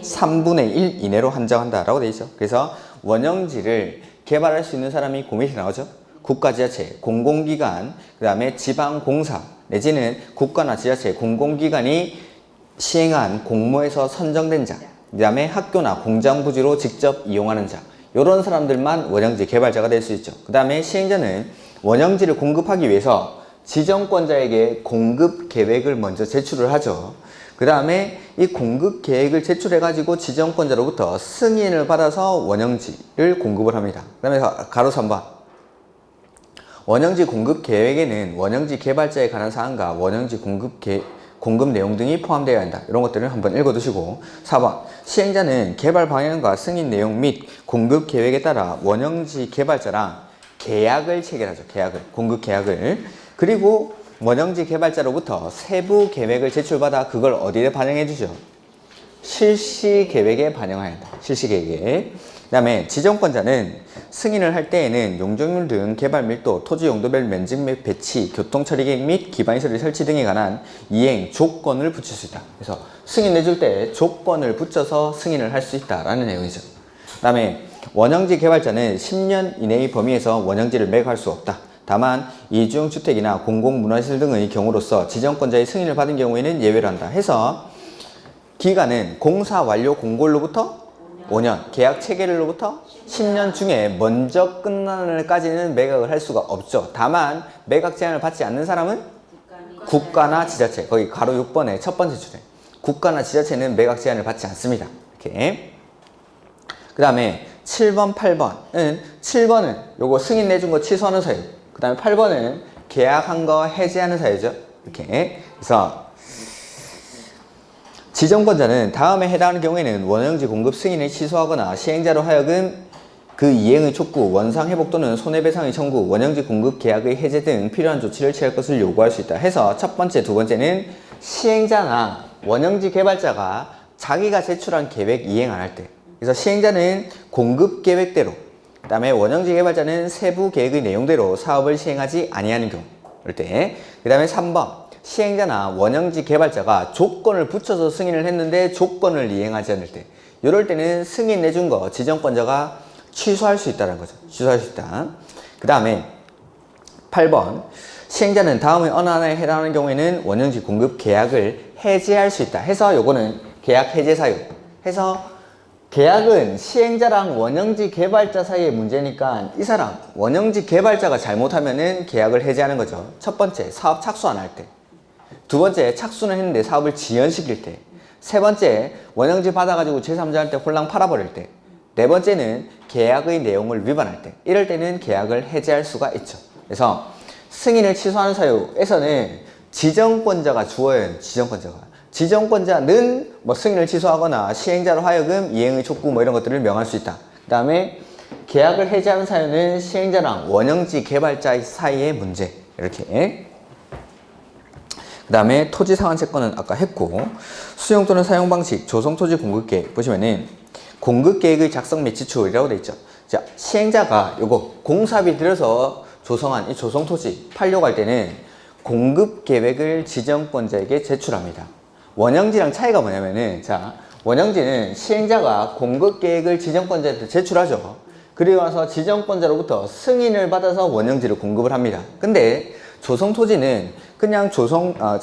[SPEAKER 1] 3분의 1 이내로 한정한다 라고 되어 있죠. 그래서 원형지를 개발할 수 있는 사람이 그 밑에 나오죠. 국가지자체, 공공기관, 그 다음에 지방공사, 내지는 국가나 지자체, 공공기관이 시행한 공모에서 선정된 자, 그 다음에 학교나 공장부지로 직접 이용하는 자, 이런 사람들만 원형지 개발자가 될 수 있죠. 그 다음에 시행자는 원형지를 공급하기 위해서 지정권자에게 공급 계획을 먼저 제출을 하죠. 그 다음에 이 공급 계획을 제출해 가지고 지정권자로부터 승인을 받아서 원형지를 공급을 합니다. 그 다음에 가로 3번 원형지 공급 계획에는 원형지 개발자에 관한 사항과 원형지 공급 내용 등이 포함되어야 한다. 이런 것들을 한번 읽어두시고 4번 시행자는 개발 방향과 승인 내용 및 공급 계획에 따라 원형지 개발자랑 계약을 체결하죠. 공급 계약을. 그리고 원형지 개발자로부터 세부 계획을 제출받아 그걸 어디에 반영해 주죠? 실시 계획에 반영해야 한다. 실시 계획에. 그 다음에 지정권자는 승인을 할 때에는 용적률 등 개발 밀도, 토지 용도별 면적 및 배치, 교통 처리 계획 및 기반시설 설치 등에 관한 이행 조건을 붙일 수 있다. 그래서 승인 내줄 때 조건을 붙여서 승인을 할 수 있다라는 내용이죠. 그 다음에 원형지 개발자는 10년 이내의 범위에서 원형지를 매각할 수 없다. 다만 이주용주택이나 공공문화시설 등의 경우로서 지정권자의 승인을 받은 경우에는 예외로 한다. 해서 기간은 공사 완료 공고일로부터 5년, 계약 체결일로부터 10년 중에 먼저 끝나는 날까지는 매각을 할 수가 없죠. 다만 매각 제한을 받지 않는 사람은 국가나 지자체, 거기 가로 6번의 첫 번째 줄에 국가나 지자체는 매각 제한을 받지 않습니다. 이렇게. 그 다음에 7번, 8번은 7번은 요거 승인 내준 거 취소하는 사유. 그 다음에 8번은 계약한 거 해지하는 사유죠. 이렇게. 그래서 지정권자는 다음에 해당하는 경우에는 원형지 공급 승인을 취소하거나 시행자로 하여금 그 이행의 촉구, 원상회복 또는 손해배상의 청구, 원형지 공급 계약의 해제 등 필요한 조치를 취할 것을 요구할 수 있다. 해서 첫 번째, 두 번째는 시행자나 원형지 개발자가 자기가 제출한 계획 이행 안 할 때. 그래서 시행자는 공급 계획대로, 그 다음에 원형지 개발자는 세부 계획의 내용대로 사업을 시행하지 아니하는 경우. 그럴 때. 그 다음에 3번. 시행자나 원형지 개발자가 조건을 붙여서 승인을 했는데 조건을 이행하지 않을 때, 이럴 때는 승인 내준 거 지정권자가 취소할 수 있다는 거죠. 취소할 수 있다. 그 다음에 8번 시행자는 다음의 어느 하나에 해당하는 경우에는 원형지 공급 계약을 해지할 수 있다. 해서 요거는 계약 해제 사유. 해서 계약은 시행자랑 원형지 개발자 사이의 문제니까 이 사람 원형지 개발자가 잘못하면은 계약을 해지하는 거죠. 첫 번째, 사업 착수 안 할 때. 두 번째, 착수는 했는데 사업을 지연시킬 때. 세 번째, 원형지 받아가지고 제3자한테 홀랑 팔아버릴 때. 네 번째는 계약의 내용을 위반할 때. 이럴 때는 계약을 해지할 수가 있죠. 그래서 승인을 취소하는 사유에서는 지정권자가 주어야 지정권자가. 지정권자는 뭐 승인을 취소하거나 시행자로 하여금 이행의 촉구 뭐 이런 것들을 명할 수 있다. 그 다음에 계약을 해지하는 사유는 시행자랑 원형지 개발자 사이의 문제. 이렇게. 그 다음에 토지 상환 채권은 아까 했고, 수용 또는 사용 방식, 조성 토지 공급 계획 보시면은 공급 계획의 작성 및 지출이라고 돼 있죠. 자, 시행자가 요거 공사비 들여서 조성한 이 조성 토지 팔려고 할 때는 공급 계획을 지정권자에게 제출합니다. 원형지랑 차이가 뭐냐면은, 자, 원형지는 시행자가 공급 계획을 지정권자한테 제출하죠. 그리고 나서 지정권자로부터 승인을 받아서 원형지를 공급을 합니다. 근데 조성 토지는 그냥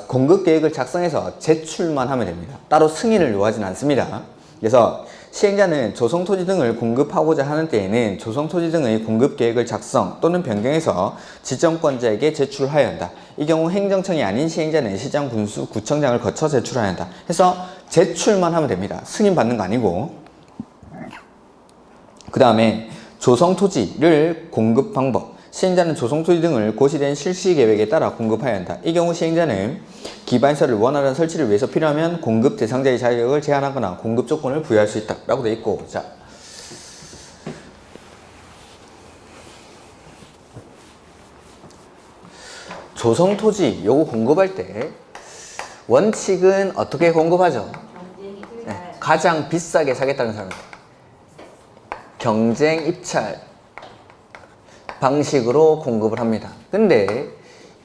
[SPEAKER 1] 공급 계획을 작성해서 제출만 하면 됩니다. 따로 승인을 요하지는 않습니다. 그래서 시행자는 조성 토지 등을 공급하고자 하는 때에는 조성 토지 등의 공급 계획을 작성 또는 변경해서 지정권자에게 제출하여야 한다. 이 경우 행정청이 아닌 시행자는 시장, 군수, 구청장을 거쳐 제출해야 한다. 해서 제출만 하면 됩니다. 승인 받는 거 아니고. 그 다음에 조성 토지를 공급 방법. 시행자는 조성토지 등을 고시된 실시계획에 따라 공급해야 한다. 이 경우 시행자는 기반시설을 원활한 설치를 위해서 필요하면 공급 대상자의 자격을 제한하거나 공급 조건을 부여할 수 있다 라고 되어 있고, 자, 조성토지 요거 공급할 때 원칙은 어떻게 공급하죠? 네, 가장 비싸게 사겠다는 사람들 경쟁 입찰 방식으로 공급을 합니다. 근데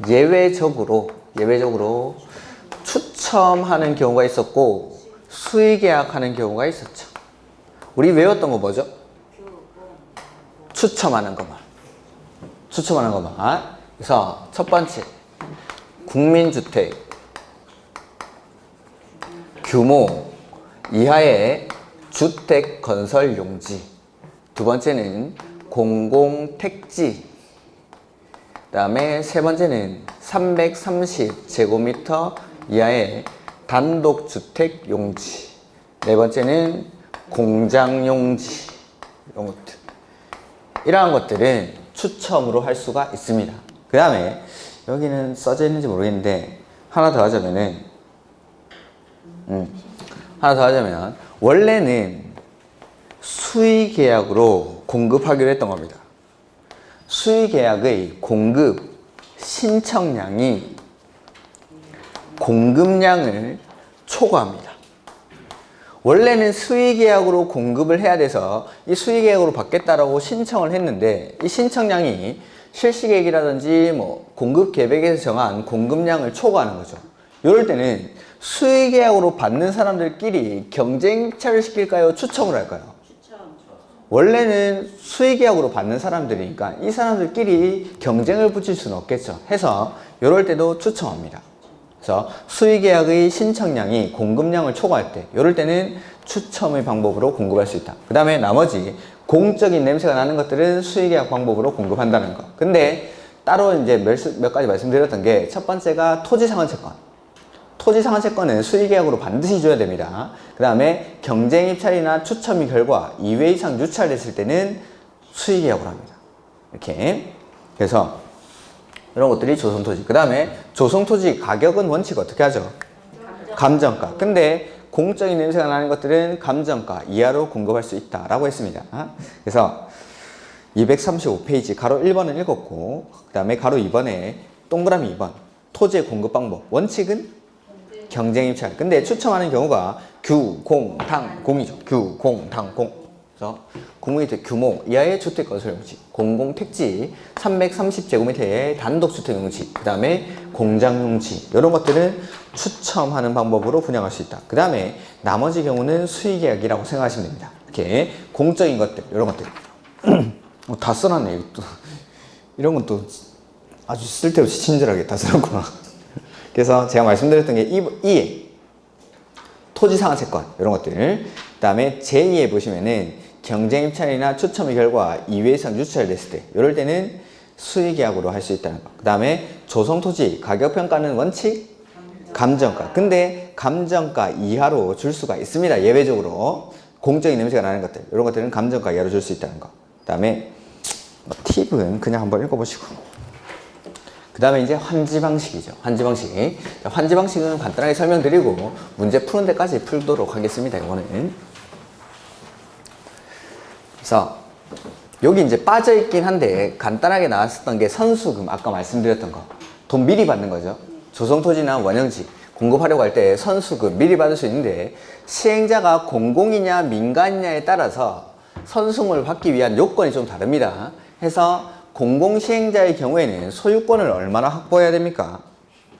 [SPEAKER 1] 예외적으로 추첨하는 경우가 있었고 수의계약하는 경우가 있었죠. 우리 외웠던 거 뭐죠? 추첨하는 것만. 그래서 첫 번째, 국민주택 규모 이하의 주택 건설 용지. 두 번째는 공공택지 다음에 세 번째는 330제곱미터 이하의 단독주택 용지. 네 번째는 공장 용지. 이런 것들. 이러한 것들은 추첨으로 할 수가 있습니다. 그 다음에 여기는 써져 있는지 모르겠는데 하나 더 하자면 원래는 수의계약으로 공급하기로 했던 겁니다. 수의계약의 공급 신청량이 공급량을 초과합니다. 원래는 수의계약으로 공급을 해야 돼서 이 수의계약으로 받겠다라고 신청을 했는데 이 신청량이 실시계획이라든지 뭐 공급계획에서 정한 공급량을 초과하는 거죠. 이럴 때는 수의계약으로 받는 사람들끼리 경쟁 입찰을 시킬까요? 추첨을 할까요? 원래는 수의계약으로 받는 사람들이니까 이 사람들끼리 경쟁을 붙일 수는 없겠죠. 해서 이럴 때도 추첨합니다. 그래서 수의계약의 신청량이 공급량을 초과할 때 이럴 때는 추첨의 방법으로 공급할 수 있다. 그 다음에 나머지 공적인 냄새가 나는 것들은 수의계약 방법으로 공급한다는 거. 근데 따로 이제 몇 가지 말씀드렸던 게 첫 번째가 토지상환채권. 토지상환채권은 수의계약으로 반드시 줘야 됩니다. 그 다음에 경쟁입찰이나 추첨의 결과 2회 이상 유찰됐을 때는 수의계약으로 합니다. 이렇게. 그래서 이런 것들이 조성토지. 그 다음에 조성토지 가격은 원칙 어떻게 하죠? 감정가. 근데 공적인 냄새가 나는 것들은 감정가 이하로 공급할 수 있다라고 했습니다. 그래서 235페이지 가로 1번은 읽었고 그 다음에 가로 2번에 동그라미 2번 토지의 공급 방법. 원칙은 경쟁입찰. 근데 추첨하는 경우가 규공탕공이죠. 규공탕공. 그래서 공무주택 규모 이하의 주택건설용지, 공공택지 330제곱미터의 단독주택용지, 그 다음에 공장용지 이런 것들은 추첨하는 방법으로 분양할 수 있다. 그 다음에 나머지 경우는 수의계약이라고 생각하시면 됩니다. 이렇게 공적인 것들 이런 것들 다 써놨네. 또 이런 건 또 아주 쓸데없이 친절하게 다 써놨구나. 그래서 제가 말씀드렸던 게 2에 토지상환채권 이런 것들, 그 다음에 제2에 보시면은 경쟁입찰이나 추첨의 결과 2회 이상 유찰됐을 때 이럴 때는 수의계약으로 할 수 있다는 거. 그 다음에 조성토지 가격평가는 원칙 감정가. 근데 감정가 이하로 줄 수가 있습니다. 예외적으로 공적인 냄새가 나는 것들 이런 것들은 감정가 이하로 줄 수 있다는 거. 그 다음에 팁은 그냥 한번 읽어보시고 그 다음에 이제 환지 방식이죠. 환지 방식. 환지 방식은 간단하게 설명드리고 문제 푸는 데까지 풀도록 하겠습니다. 이거는. 그래서 여기 이제 빠져 있긴 한데 간단하게 나왔었던 게 선수금. 아까 말씀드렸던 거. 돈 미리 받는 거죠. 조성토지나 원형지 공급하려고 할 때 선수금 미리 받을 수 있는데 시행자가 공공이냐 민간이냐에 따라서 선수금을 받기 위한 요건이 좀 다릅니다. 해서 공공시행자의 경우에는 소유권을 얼마나 확보해야 됩니까?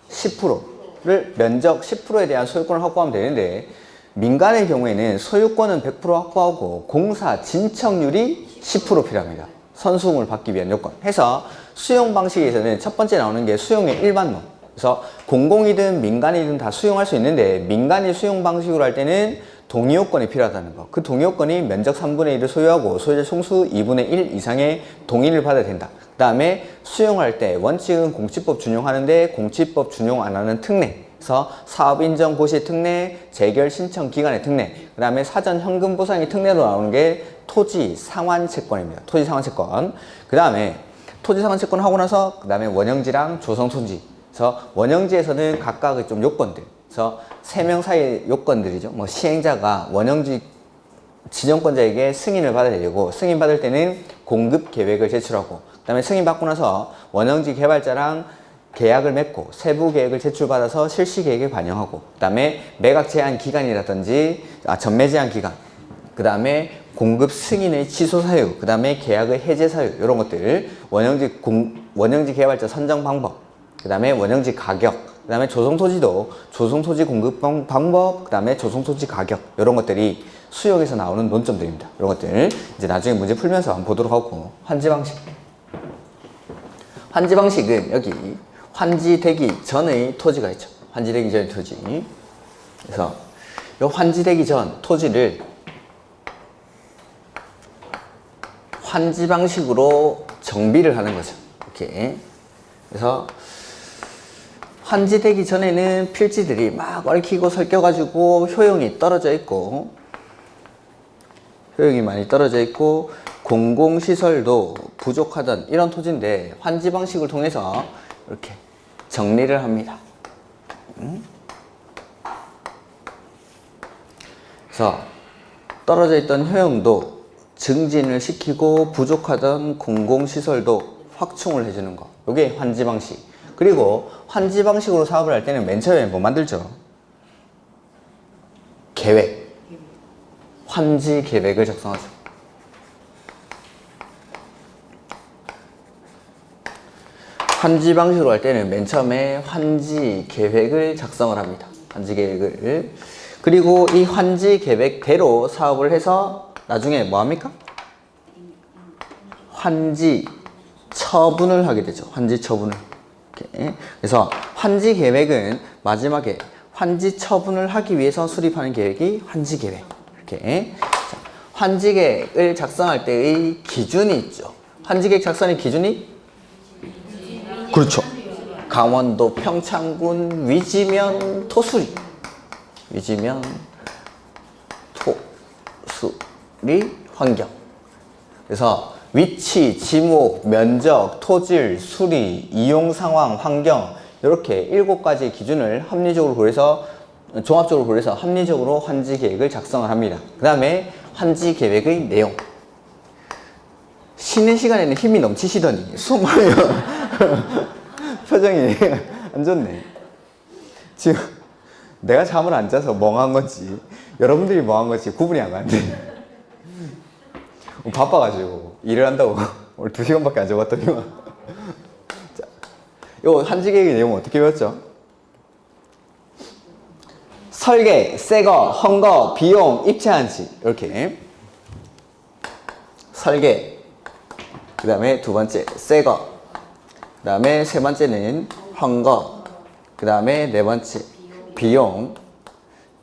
[SPEAKER 1] 10%를 면적 10%에 대한 소유권을 확보하면 되는데 민간의 경우에는 소유권은 100% 확보하고 공사 진척률이 10% 필요합니다. 선수금을 받기 위한 요건. 해서 수용 방식에서는 첫 번째 나오는 게 수용의 일반론. 그래서 공공이든 민간이든 다 수용할 수 있는데 민간이 수용 방식으로 할 때는 동의요건이 필요하다는 거. 그 동의요건이 면적 3분의 1을 소유하고 소유자 총수 2분의 1 이상의 동의를 받아야 된다. 그 다음에 수용할 때 원칙은 공치법 준용하는데 공치법 준용 안 하는 특례. 그래서 사업인정 고시 특례, 재결 신청 기간의 특례, 그 다음에 사전 현금 보상의 특례로 나오는 게 토지 상환채권입니다. 토지 상환채권. 그 다음에 토지 상환채권 하고 나서 그 다음에 원형지랑 조성토지. 그래서 원형지에서는 각각의 좀 요건들. 그래서 3명 사이의 요건들이죠. 뭐 시행자가 원형지 지정권자에게 승인을 받아야 되고 승인 받을 때는 공급 계획을 제출하고 그 다음에 승인 받고 나서 원형지 개발자랑 계약을 맺고 세부 계획을 제출받아서 실시 계획에 반영하고 그 다음에 매각 제한 기간이라든지 전매 제한 기간 그 다음에 공급 승인의 취소 사유 그 다음에 계약의 해제 사유 이런 것들 원형지 개발자 선정 방법 그 다음에 원형지 가격 그 다음에 조성토지도 조성토지 공급 방법, 그 다음에 조성토지 가격 이런 것들이 수역에서 나오는 논점들입니다. 이런 것들 이제 나중에 문제 풀면서 한번 보도록 하고 환지 방식. 환지 방식은 여기 환지되기 전의 토지가 있죠. 환지되기 전의 토지. 그래서 이 환지되기 전 토지를 환지 방식으로 정비를 하는 거죠. 이렇게 그래서 환지되기 전에는 필지들이 막 얽히고 설켜가지고 효용이 떨어져 있고, 효용이 많이 떨어져 있고 공공시설도 부족하던 이런 토지인데 환지 방식을 통해서 이렇게 정리를 합니다. 그래서 떨어져 있던 효용도 증진을 시키고 부족하던 공공시설도 확충을 해주는 거, 이게 환지 방식. 그리고 환지 방식으로 사업을 할 때는 맨 처음에 뭐 만들죠? 계획. 환지 계획을 작성하죠. 환지 방식으로 할 때는 맨 처음에 환지 계획을 작성을 합니다. 환지 계획을. 그리고 이 환지 계획대로 사업을 해서 나중에 뭐 합니까? 환지 처분을 하게 되죠. 환지 처분을. 이렇게. 그래서 환지 계획은 마지막에 환지 처분을 하기 위해서 수립하는 계획이 환지 계획. 이렇게. 자, 환지 계획을 작성할 때의 기준이 있죠. 환지 계획 작성의 기준이? 그렇죠. 강원도 평창군 위지면 토수리. 위지면 토수리 환경. 그래서 위치, 지목, 면적, 토질, 수리, 이용 상황, 환경, 이렇게 7가지 기준을 합리적으로 고려해서, 종합적으로 고려해서 합리적으로 환지 계획을 작성을 합니다. 그 다음에 환지 계획의 내용. 쉬는 시간에는 힘이 넘치시더니 수업하면 표정이 안 좋네. 지금 내가 잠을 안 자서 멍한 건지 여러분들이 멍한 건지 구분이 안 가는데 바빠가지고 일을 한다고 오늘 2시간밖에 안 잡았더니만. 자, 요 환지 계획의 내용은 어떻게 배웠죠? 설계, 새거, 헝거, 비용, 입체한지. 이렇게 설계, 그 다음에 2번째 새거, 그 다음에 3번째는 헝거, 그 다음에 4번째 비용,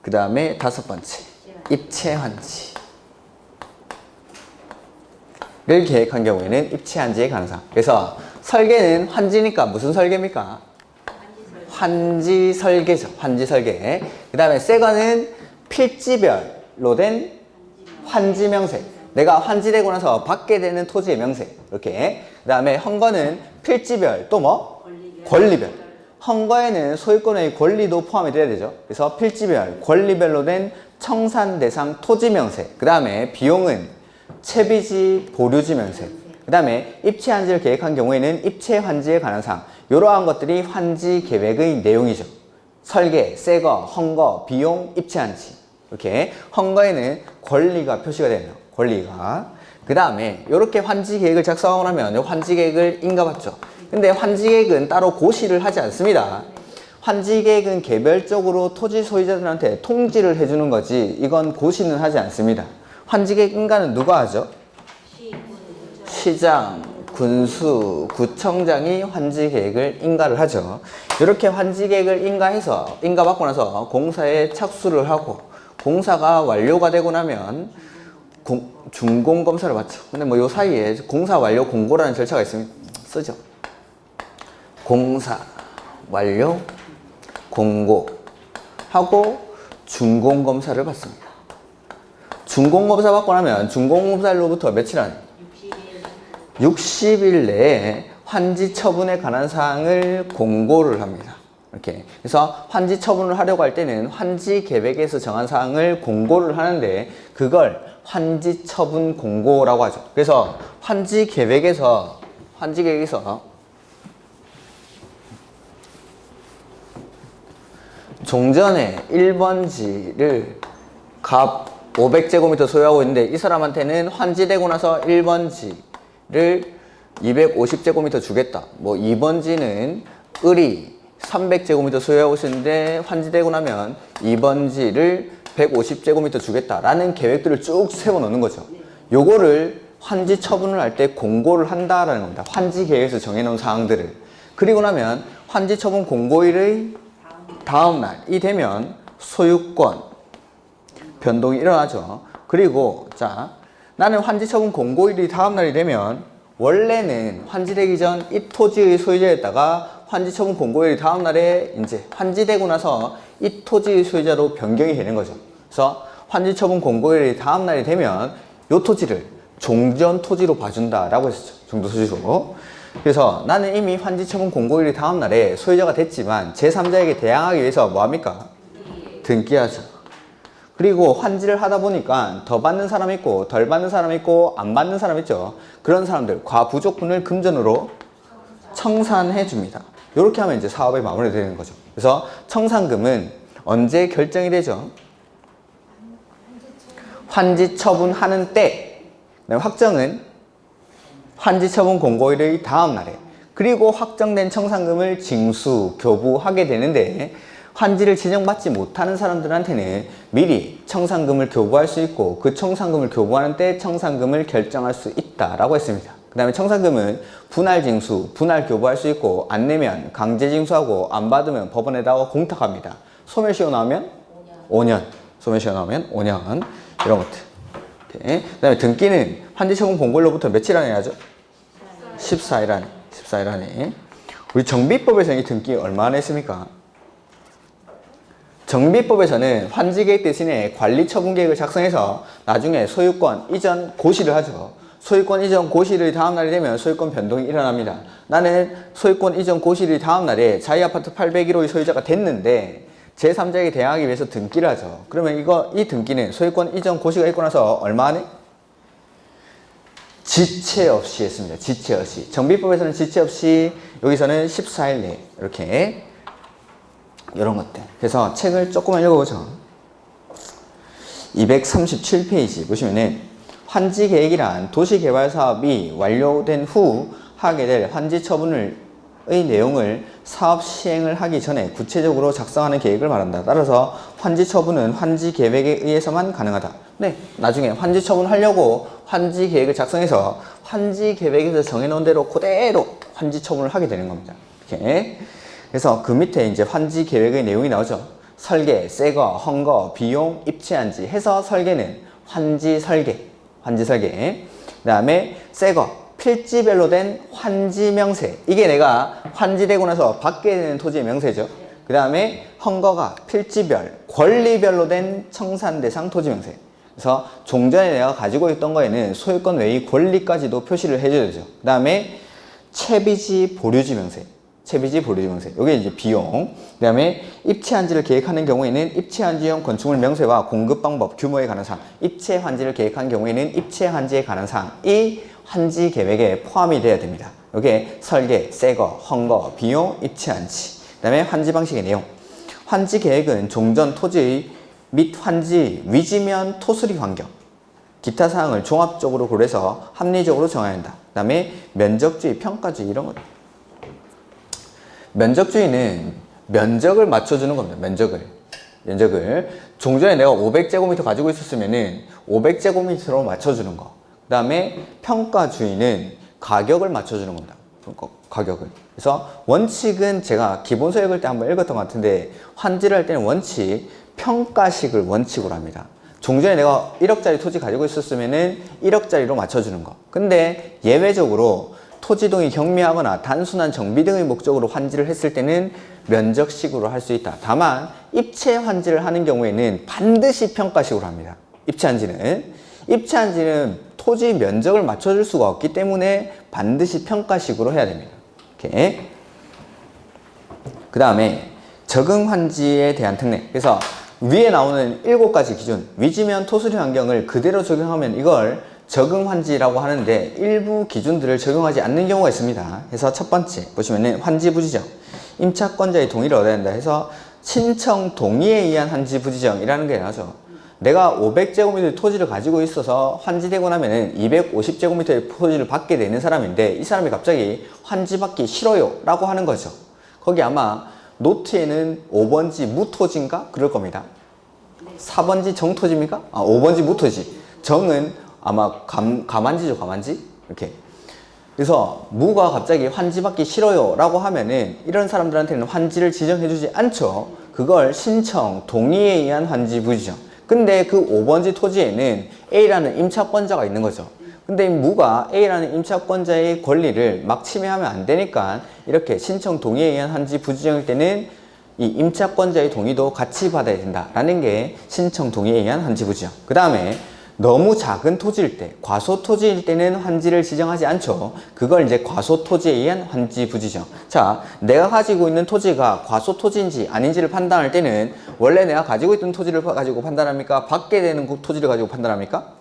[SPEAKER 1] 그 다음에 5번째 입체환지. 를 계획한 경우에는 입체환지의 가능성. 그래서 설계는 환지니까 무슨 설계입니까? 환지 설계죠. 환지 설계. 그 다음에 새거는 필지별로 된 환지 명세. 내가 환지되고 나서 받게 되는 토지의 명세. 이렇게. 그 다음에 헝거는 필지별, 또 뭐? 권리별. 헝거에는 소유권의 권리도 포함이 돼야 되죠. 그래서 필지별, 권리별로 된 청산 대상 토지 명세. 그 다음에 비용은 채비지 보류지 명세. 그 다음에 입체환지를 계획한 경우에는 입체환지에 관한 사항. 이러한 것들이 환지 계획의 내용이죠. 설계, 새거, 헝거, 비용, 입체환지. 이렇게 헝거에는 권리가 표시가 되네요. 권리가. 그 다음에 이렇게 환지 계획을 작성하고 나면 환지 계획을 인가받죠. 근데 환지 계획은 따로 고시를 하지 않습니다. 환지 계획은 개별적으로 토지 소유자들한테 통지를 해주는 거지 이건 고시는 하지 않습니다. 환지 계획 인가는 누가 하죠? 시장, 군수, 구청장이 환지 계획을 인가를 하죠. 이렇게 환지 계획을 인가받고 나서 공사에 착수를 하고 공사가 완료가 되고 나면 준공검사를 받죠. 근데 뭐 요 사이에 공사 완료 공고라는 절차가 있습니다. 쓰죠. 공사 완료 공고하고 준공검사를 받습니다. 준공검사 받고 나면 준공검사로부터 며칠 안에 60일 내에 환지 처분에 관한 사항을 공고를 합니다. 이렇게. 그래서 환지 처분을 하려고 할 때는 환지 계획에서 정한 사항을 공고를 하는데 그걸 환지 처분 공고라고 하죠. 그래서 환지 계획에서 종전에 1번지를 갑 500제곱미터 소유하고 있는데 이 사람한테는 환지되고 나서 1번지를 250제곱미터 주겠다. 뭐 2번지는 을이 300제곱미터 소유하고 있는데 환지되고 나면 2번지를 150제곱미터 주겠다라는 계획들을 쭉 세워놓는 거죠. 요거를 환지 처분을 할 때 공고를 한다라는 겁니다. 환지 계획에서 정해놓은 사항들을. 그리고 나면 환지 처분 공고일의 다음 날이 되면 소유권 변동이 일어나죠. 그리고 자, 나는 환지 처분 공고일이 다음 날이 되면 원래는 환지되기 전 이 토지의 소유자였다가 환지 처분 공고일이 다음 날에 이제 환지되고 나서 이 토지의 소유자로 변경이 되는 거죠. 그래서 환지 처분 공고일이 다음 날이 되면 이 토지를 종전 토지로 봐준다라고 했었죠. 종전 토지로. 그래서 나는 이미 환지 처분 공고일이 다음 날에 소유자가 됐지만 제3자에게 대항하기 위해서 뭐합니까? 등기하죠. 그리고 환지를 하다 보니까 더 받는 사람 있고 덜 받는 사람 있고 안 받는 사람 있죠. 그런 사람들 과부족분을 금전으로 청산해 줍니다. 이렇게 하면 이제 사업이 마무리되는 거죠. 그래서 청산금은 언제 결정이 되죠? 환지 처분하는 때. 확정은 환지 처분 공고일의 다음 날에. 그리고 확정된 청산금을 징수, 교부하게 되는데 환지를 지정받지 못하는 사람들한테는 미리 청산금을 교부할 수 있고 그 청산금을 교부하는 때 청산금을 결정할 수 있다라고 했습니다. 그 다음에 청산금은 분할 징수, 분할 교부할 수 있고 안 내면 강제 징수하고 안 받으면 법원에다가 공탁합니다. 소멸시효 나오면 5년. 소멸시효 나오면 5년. 이런 것들. 그 다음에 등기는 환지 처분 공고일로부터 며칠 안에 해야죠? 14일 안에. 14일 안에. 우리 정비법에서는 이 등기 얼마나 했습니까? 정비법에서는 환지계획 대신에 관리처분계획을 작성해서 나중에 소유권 이전 고시를 하죠. 소유권 이전 고시를 다음 날이 되면 소유권 변동이 일어납니다. 나는 소유권 이전 고시를 다음 날에 자이아파트 801호의 소유자가 됐는데 제3자에게 대항하기 위해서 등기를 하죠. 그러면 이 등기는 소유권 이전 고시가 있고 나서 얼마 안에? 지체 없이 했습니다. 지체 없이. 정비법에서는 지체 없이, 여기서는 14일 내에 이렇게 이런 것들. 그래서 책을 조금만 읽어보죠. 237페이지 보시면은 환지계획이란 도시개발사업이 완료된 후 하게 될 환지 처분의 내용을 사업 시행을 하기 전에 구체적으로 작성하는 계획을 말한다. 따라서 환지 처분은 환지 계획에 의해서만 가능하다. 네, 나중에 환지 처분하려고 환지 계획을 작성해서 환지 계획에서 정해놓은 대로 그대로 환지 처분을 하게 되는 겁니다. 이렇게. 그래서 그 밑에 이제 환지 계획의 내용이 나오죠. 설계, 새거, 헝거, 비용, 입체한지 해서 설계는 환지 설계. 그 다음에 새거, 필지별로 된 환지 명세. 이게 내가 환지되고 나서 받게 되는 토지의 명세죠. 그 다음에 헝거가 필지별, 권리별로 된 청산 대상 토지 명세. 그래서 종전에 내가 가지고 있던 거에는 소유권 외의 권리까지도 표시를 해줘야 되죠. 그 다음에 채비지 보류지 명세. 채비지 보류지 명세. 이게 이제 비용. 그 다음에 입체한지를 계획하는 경우에는 입체한지용 건축물 명세와 공급 방법, 규모에 관한 사항. 입체 환지를 계획한 경우에는 입체 환지에 관한 사항이 환지 계획에 포함이 되어야 됩니다. 이게 설계, 새거, 헝거, 비용, 입체한지. 그 다음에 환지 방식의 내용. 환지 계획은 종전 토지의 및 환지 위지면 토수리 환경, 기타 사항을 종합적으로 고려해서 합리적으로 정해야 한다. 그 다음에 면적주의, 평가주의 이런 것. 면적주의는 면적을 맞춰주는 겁니다. 면적을. 종전에 내가 500제곱미터 가지고 있었으면은 500제곱미터로 맞춰주는 거. 그 다음에 평가주의는 가격을 맞춰주는 겁니다. 가격을. 그래서 원칙은 제가 기본서 읽을 때 한번 읽었던 것 같은데 환지를 할 때는 원칙, 평가식을 원칙으로 합니다. 종전에 내가 1억짜리 토지 가지고 있었으면은 1억짜리로 맞춰주는 거. 근데 예외적으로 토지동이 경미하거나 단순한 정비 등의 목적으로 환지를 했을 때는 면적식으로 할 수 있다. 다만 입체 환지를 하는 경우에는 반드시 평가식으로 합니다. 입체한지는 토지 면적을 맞춰줄 수가 없기 때문에 반드시 평가식으로 해야 됩니다. 이렇게. 그 다음에 적응 환지에 대한 특례. 그래서 위에 나오는 7가지 기준, 위지면 토수리 환경을 그대로 적용하면 이걸 적응 환지라고 하는데 일부 기준들을 적용하지 않는 경우가 있습니다. 그래서 첫 번째 보시면은 환지 부지정. 임차권자의 동의를 얻어야 한다 해서 신청 동의에 의한 환지 부지정이라는 게 나오죠. 내가 500제곱미터 토지를 가지고 있어서 환지되고 나면은 250제곱미터의 토지를 받게 되는 사람인데 이 사람이 갑자기 환지받기 싫어요 라고 하는 거죠. 거기 아마 노트에는 5번지 무토지인가? 그럴 겁니다. 4번지 정토지입니까? 5번지 무토지. 정은 아마 가만지죠, 가만지? 이렇게. 그래서 무가 갑자기 환지받기 싫어요 라고 하면은 이런 사람들한테는 환지를 지정해주지 않죠. 그걸 신청, 동의에 의한 환지 부지정. 근데 그 5번지 토지에는 A라는 임차권자가 있는 거죠. 근데 이 무가 A라는 임차권자의 권리를 막 침해하면 안 되니까 이렇게 신청 동의에 의한 환지 부지정일 때는 이 임차권자의 동의도 같이 받아야 된다라는 게 신청 동의에 의한 환지 부지정. 그 다음에 너무 작은 토지일 때, 과소 토지일 때는 환지를 지정하지 않죠. 그걸 이제 과소 토지에 의한 환지 부지정. 자, 내가 가지고 있는 토지가 과소 토지인지 아닌지를 판단할 때는 원래 내가 가지고 있던 토지를 가지고 판단합니까? 받게 되는 토지를 가지고 판단합니까?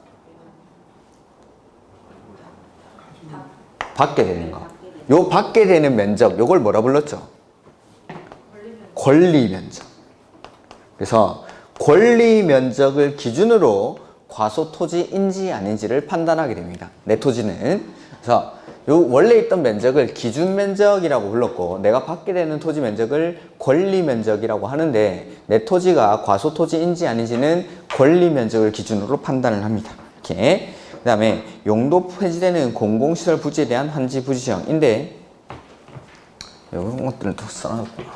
[SPEAKER 1] 받게 되는 거. 요 받게 되는 면적, 요걸 뭐라 불렀죠? 권리 면적. 그래서 권리 면적을 기준으로 과소 토지인지 아닌지를 판단하게 됩니다. 내 토지는. 그래서 요 원래 있던 면적을 기준 면적이라고 불렀고 내가 받게 되는 토지 면적을 권리 면적이라고 하는데 내 토지가 과소 토지인지 아닌지는 권리 면적을 기준으로 판단을 합니다. 이렇게. 그 다음에 용도 폐지되는 공공시설 부지에 대한 환지 부지정인데 이런 것들을 또 써놨구나.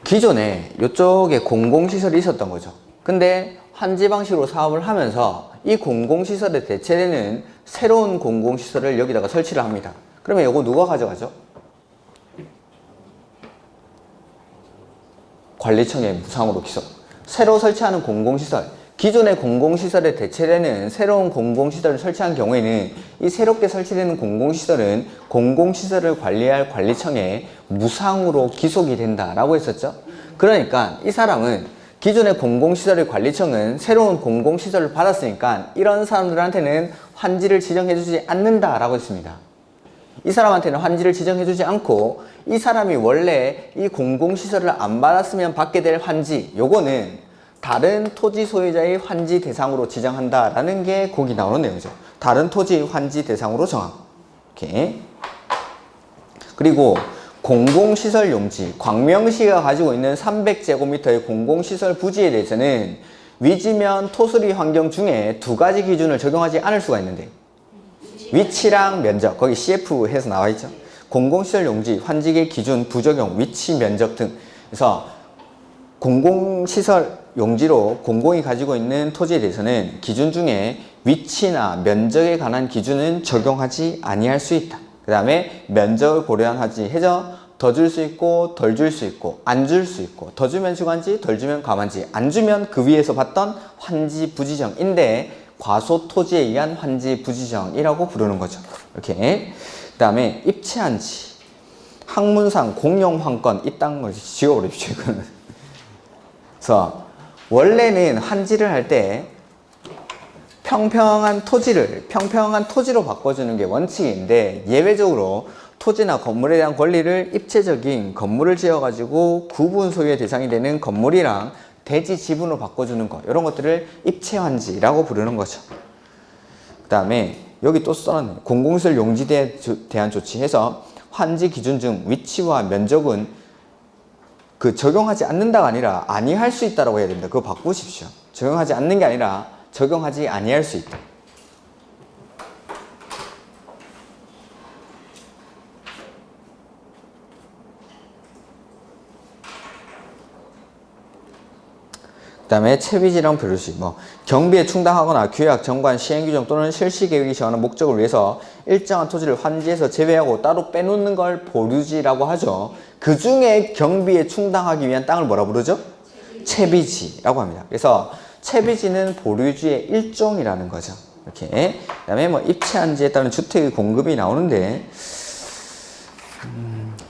[SPEAKER 1] 기존에 이쪽에 공공시설이 있었던 거죠. 근데 환지 방식으로 사업을 하면서 이 공공시설에 대체되는 새로운 공공시설을 여기다가 설치를 합니다. 그러면 이거 누가 가져가죠? 관리청의 무상으로 기소. 새로 설치하는 공공시설, 기존의 공공시설에 대체되는 새로운 공공시설을 설치한 경우에는 이 새롭게 설치되는 공공시설은 공공시설을 관리할 관리청에 무상으로 기속이 된다라고 했었죠. 그러니까 이 사람은 기존의 공공시설의 관리청은 새로운 공공시설을 받았으니까 이런 사람들한테는 환지를 지정해주지 않는다라고 했습니다. 이 사람한테는 환지를 지정해주지 않고 이 사람이 원래 이 공공시설을 안 받았으면 받게 될 환지, 요거는 다른 토지 소유자의 환지 대상으로 지정한다라는 게 거기 나오는 내용이죠. 다른 토지 환지 대상으로 정함. 이렇게. 그리고 공공시설 용지, 광명시가 가지고 있는 300제곱미터의 공공시설 부지에 대해서는 위지면 토수리 환경 중에 두 가지 기준을 적용하지 않을 수가 있는데 위치랑 면적, 거기 CF 해서 나와 있죠. 공공시설 용지, 환지의 기준, 부적용, 위치, 면적 등. 그래서 공공시설 용지로 공공이 가지고 있는 토지에 대해서는 기준 중에 위치나 면적에 관한 기준은 적용하지 아니할 수 있다. 그 다음에 면적을 고려하지 해서 더 줄 수 있고 덜 줄 수 있고 안 줄 수 있고 더 주면 주관지 덜 주면 과만지 안 주면 그 위에서 받던 환지 부지정인데 과소 토지에 의한 환지 부지정이라고 부르는 거죠. 이렇게. 그 다음에 입체한지, 학문상 공용 환권 이딴 걸 지워버립시오. 이거는. 그래서 원래는 환지를 할 때 평평한 토지로 바꿔주는 게 원칙인데 예외적으로 토지나 건물에 대한 권리를 입체적인 건물을 지어가지고 구분 소유의 대상이 되는 건물이랑 대지 지분으로 바꿔주는 것, 이런 것들을 입체환지라고 부르는 거죠. 그 다음에 여기 또 써놨네. 공공시설 용지에 대한 조치해서 환지 기준 중 위치와 면적은 그 적용하지 않는다가 아니라 아니할 수 있다라고 해야 됩니다. 그거 바꾸십시오. 적용하지 않는 게 아니라 적용하지 아니할 수 있다. 그 다음에 채비지령 표시, 경비에 충당하거나 규약, 정관, 시행규정 또는 실시계획이 정하는 목적을 위해서 일정한 토지를 환지해서 제외하고 따로 빼놓는 걸 보류지라고 하죠. 그 중에 경비에 충당하기 위한 땅을 뭐라 부르죠? 채비지라고 합니다. 그래서 채비지는 보류지의 일종이라는 거죠. 이렇게. 그 다음에 입체한지에 따른 주택의 공급이 나오는데,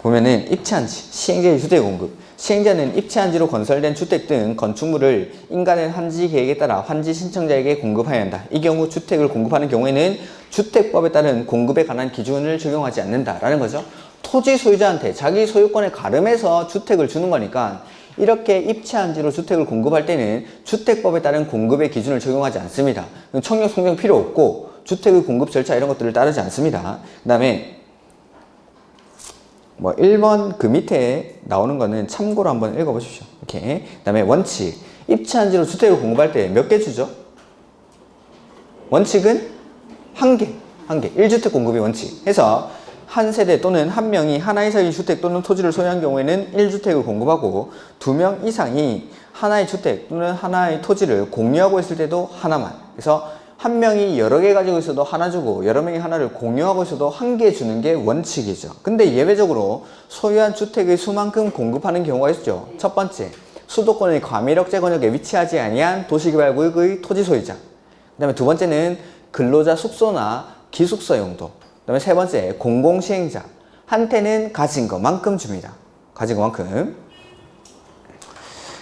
[SPEAKER 1] 보면은 입체한지, 시행자의 주택 공급. 시행자는 입체한지로 건설된 주택 등 건축물을 인간의 환지 계획에 따라 환지 신청자에게 공급해야 한다. 이 경우 주택을 공급하는 경우에는 주택법에 따른 공급에 관한 기준을 적용하지 않는다라는 거죠. 토지 소유자한테 자기 소유권에 가름해서 주택을 주는 거니까 이렇게 입체한지로 주택을 공급할 때는 주택법에 따른 공급의 기준을 적용하지 않습니다. 청약 성명 필요 없고 주택의 공급 절차 이런 것들을 따르지 않습니다. 그 다음에 1번 그 밑에 나오는 거는 참고로 한번 읽어보십시오. 이렇게. 그 다음에 원칙. 입체한지로 주택을 공급할 때 몇 개 주죠? 원칙은 한 개. 1주택 공급이 원칙. 해서 한 세대 또는 한 명이 하나 이상의 주택 또는 토지를 소유한 경우에는 1주택을 공급하고 2명 이상이 하나의 주택 또는 하나의 토지를 공유하고 있을 때도 하나만. 그래서 한 명이 여러 개 가지고 있어도 하나 주고 여러 명이 하나를 공유하고 있어도 한 개 주는 게 원칙이죠. 근데 예외적으로 소유한 주택의 수만큼 공급하는 경우가 있죠. 첫 번째, 수도권의 과밀 억제 권역에 위치하지 아니한 도시개발구역의 토지 소유자. 그 다음에 두 번째는 근로자 숙소나 기숙사 용도. 그 다음에 세 번째, 공공시행자. 한테는 가진 것만큼 줍니다. 가진 것만큼.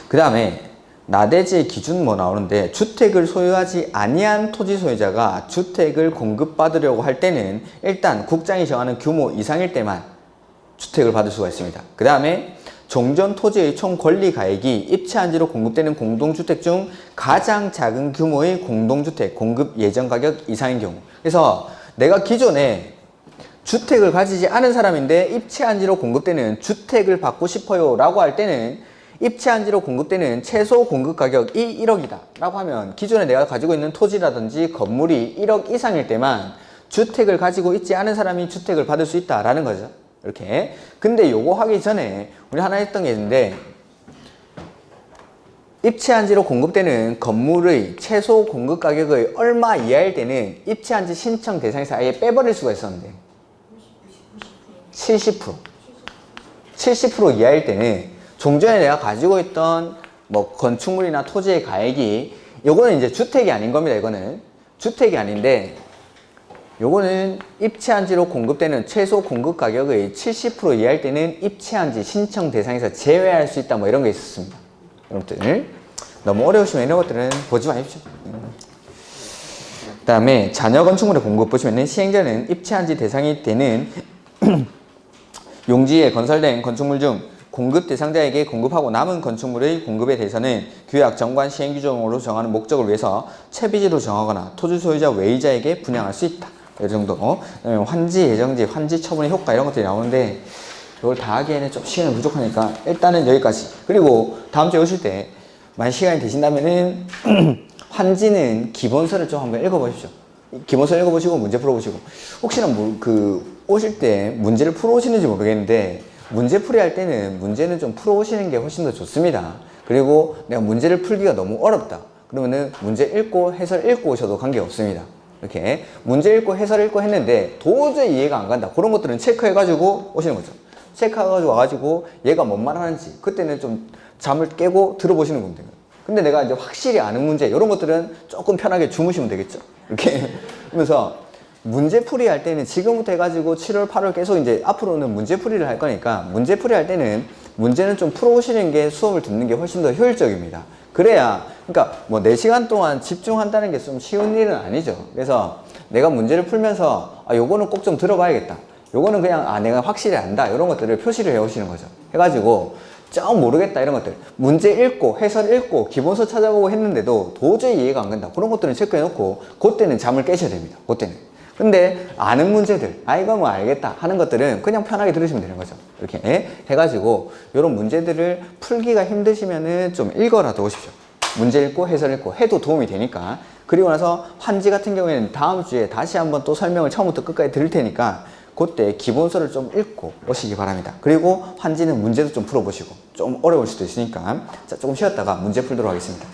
[SPEAKER 1] 그 다음에 나대지의 기준 뭐 나오는데, 주택을 소유하지 아니한 토지 소유자가 주택을 공급받으려고 할 때는 일단 국장이 정하는 규모 이상일 때만 주택을 받을 수가 있습니다. 그 다음에 종전 토지의 총 권리 가액이 입체한지로 공급되는 공동주택 중 가장 작은 규모의 공동주택 공급 예정 가격 이상인 경우. 그래서 내가 기존에 주택을 가지지 않은 사람인데 입체한지로 공급되는 주택을 받고 싶어요 라고 할 때는 입체한지로 공급되는 최소 공급 가격이 1억이다 라고 하면 기존에 내가 가지고 있는 토지라든지 건물이 1억 이상일 때만 주택을 가지고 있지 않은 사람이 주택을 받을 수 있다라는 거죠. 이렇게. 근데 요거 하기 전에 우리 하나 했던 게 있는데, 입체한지로 공급되는 건물의 최소 공급 가격의 얼마 이하일 때는 입체한지 신청 대상에서 아예 빼버릴 수가 있었는데 70% 이하일 때는 종전에 내가 가지고 있던 뭐 건축물이나 토지의 가액이, 요거는 이제 주택이 아닌 겁니다. 이거는 주택이 아닌데, 요거는 입체한지로 공급되는 최소 공급 가격의 70% 이하일 때는 입체한지 신청 대상에서 제외할 수 있다, 뭐 이런 게 있었습니다. 여러분들 너무 어려우시면 이런 것들은 보지 마십시오. 그 다음에 자녀 건축물의 공급 보시면은 시행자는 입체한지 대상이 되는 용지에 건설된 건축물 중 공급 대상자에게 공급하고 남은 건축물의 공급에 대해서는 규약, 정관, 시행 규정으로 정하는 목적을 위해서 채비지로 정하거나 토지 소유자 외의자에게 분양할 수 있다. 이 정도. 환지, 예정지, 환지 처분의 효과 이런 것들이 나오는데 이걸 다 하기에는 좀 시간이 부족하니까 일단은 여기까지. 그리고 다음 주에 오실 때 만약 시간이 되신다면은 환지는 기본서를 좀 한번 읽어보십시오. 기본서 읽어보시고 문제 풀어보시고, 혹시나 오실 때 문제를 풀어오시는지 모르겠는데 문제 풀이할 때는 문제는 좀 풀어오시는 게 훨씬 더 좋습니다. 그리고 내가 문제를 풀기가 너무 어렵다 그러면은 문제 읽고 해설 읽고 오셔도 관계없습니다. 이렇게 문제 읽고 해설 읽고 했는데 도저히 이해가 안 간다, 그런 것들은 체크해가지고 오시는 거죠. 체크해가지고 와가지고 얘가 뭔 말 하는지 그때는 좀 잠을 깨고 들어보시는 겁니다. 근데 내가 이제 확실히 아는 문제 이런 것들은 조금 편하게 주무시면 되겠죠. 이렇게 그러면서 문제풀이 할 때는 지금부터 해가지고 7월, 8월 계속 이제 앞으로는 문제풀이를 할 거니까 문제풀이 할 때는 문제는 좀 풀어오시는 게 수업을 듣는 게 훨씬 더 효율적입니다. 그래야, 그러니까 뭐 4시간 동안 집중한다는 게 좀 쉬운 일은 아니죠. 그래서 내가 문제를 풀면서 요거는 꼭 좀 들어봐야겠다, 요거는 그냥 내가 확실히 안다, 이런 것들을 표시를 해 오시는 거죠. 해가지고 좀 모르겠다 이런 것들 문제 읽고 해설 읽고 기본서 찾아보고 했는데도 도저히 이해가 안 간다, 그런 것들은 체크해 놓고 그때는 잠을 깨셔야 됩니다. 그때는. 근데 아는 문제들, 이거 뭐 알겠다 하는 것들은 그냥 편하게 들으시면 되는 거죠. 이렇게 해가지고 이런 문제들을 풀기가 힘드시면은 좀 읽어라도 오십시오. 문제 읽고 해설 읽고 해도 도움이 되니까. 그리고 나서 환지 같은 경우에는 다음 주에 다시 한번 또 설명을 처음부터 끝까지 드릴 테니까 그때 기본서를 좀 읽고 오시기 바랍니다. 그리고 환지는 문제도 좀 풀어보시고, 좀 어려울 수도 있으니까 자, 조금 쉬었다가 문제 풀도록 하겠습니다.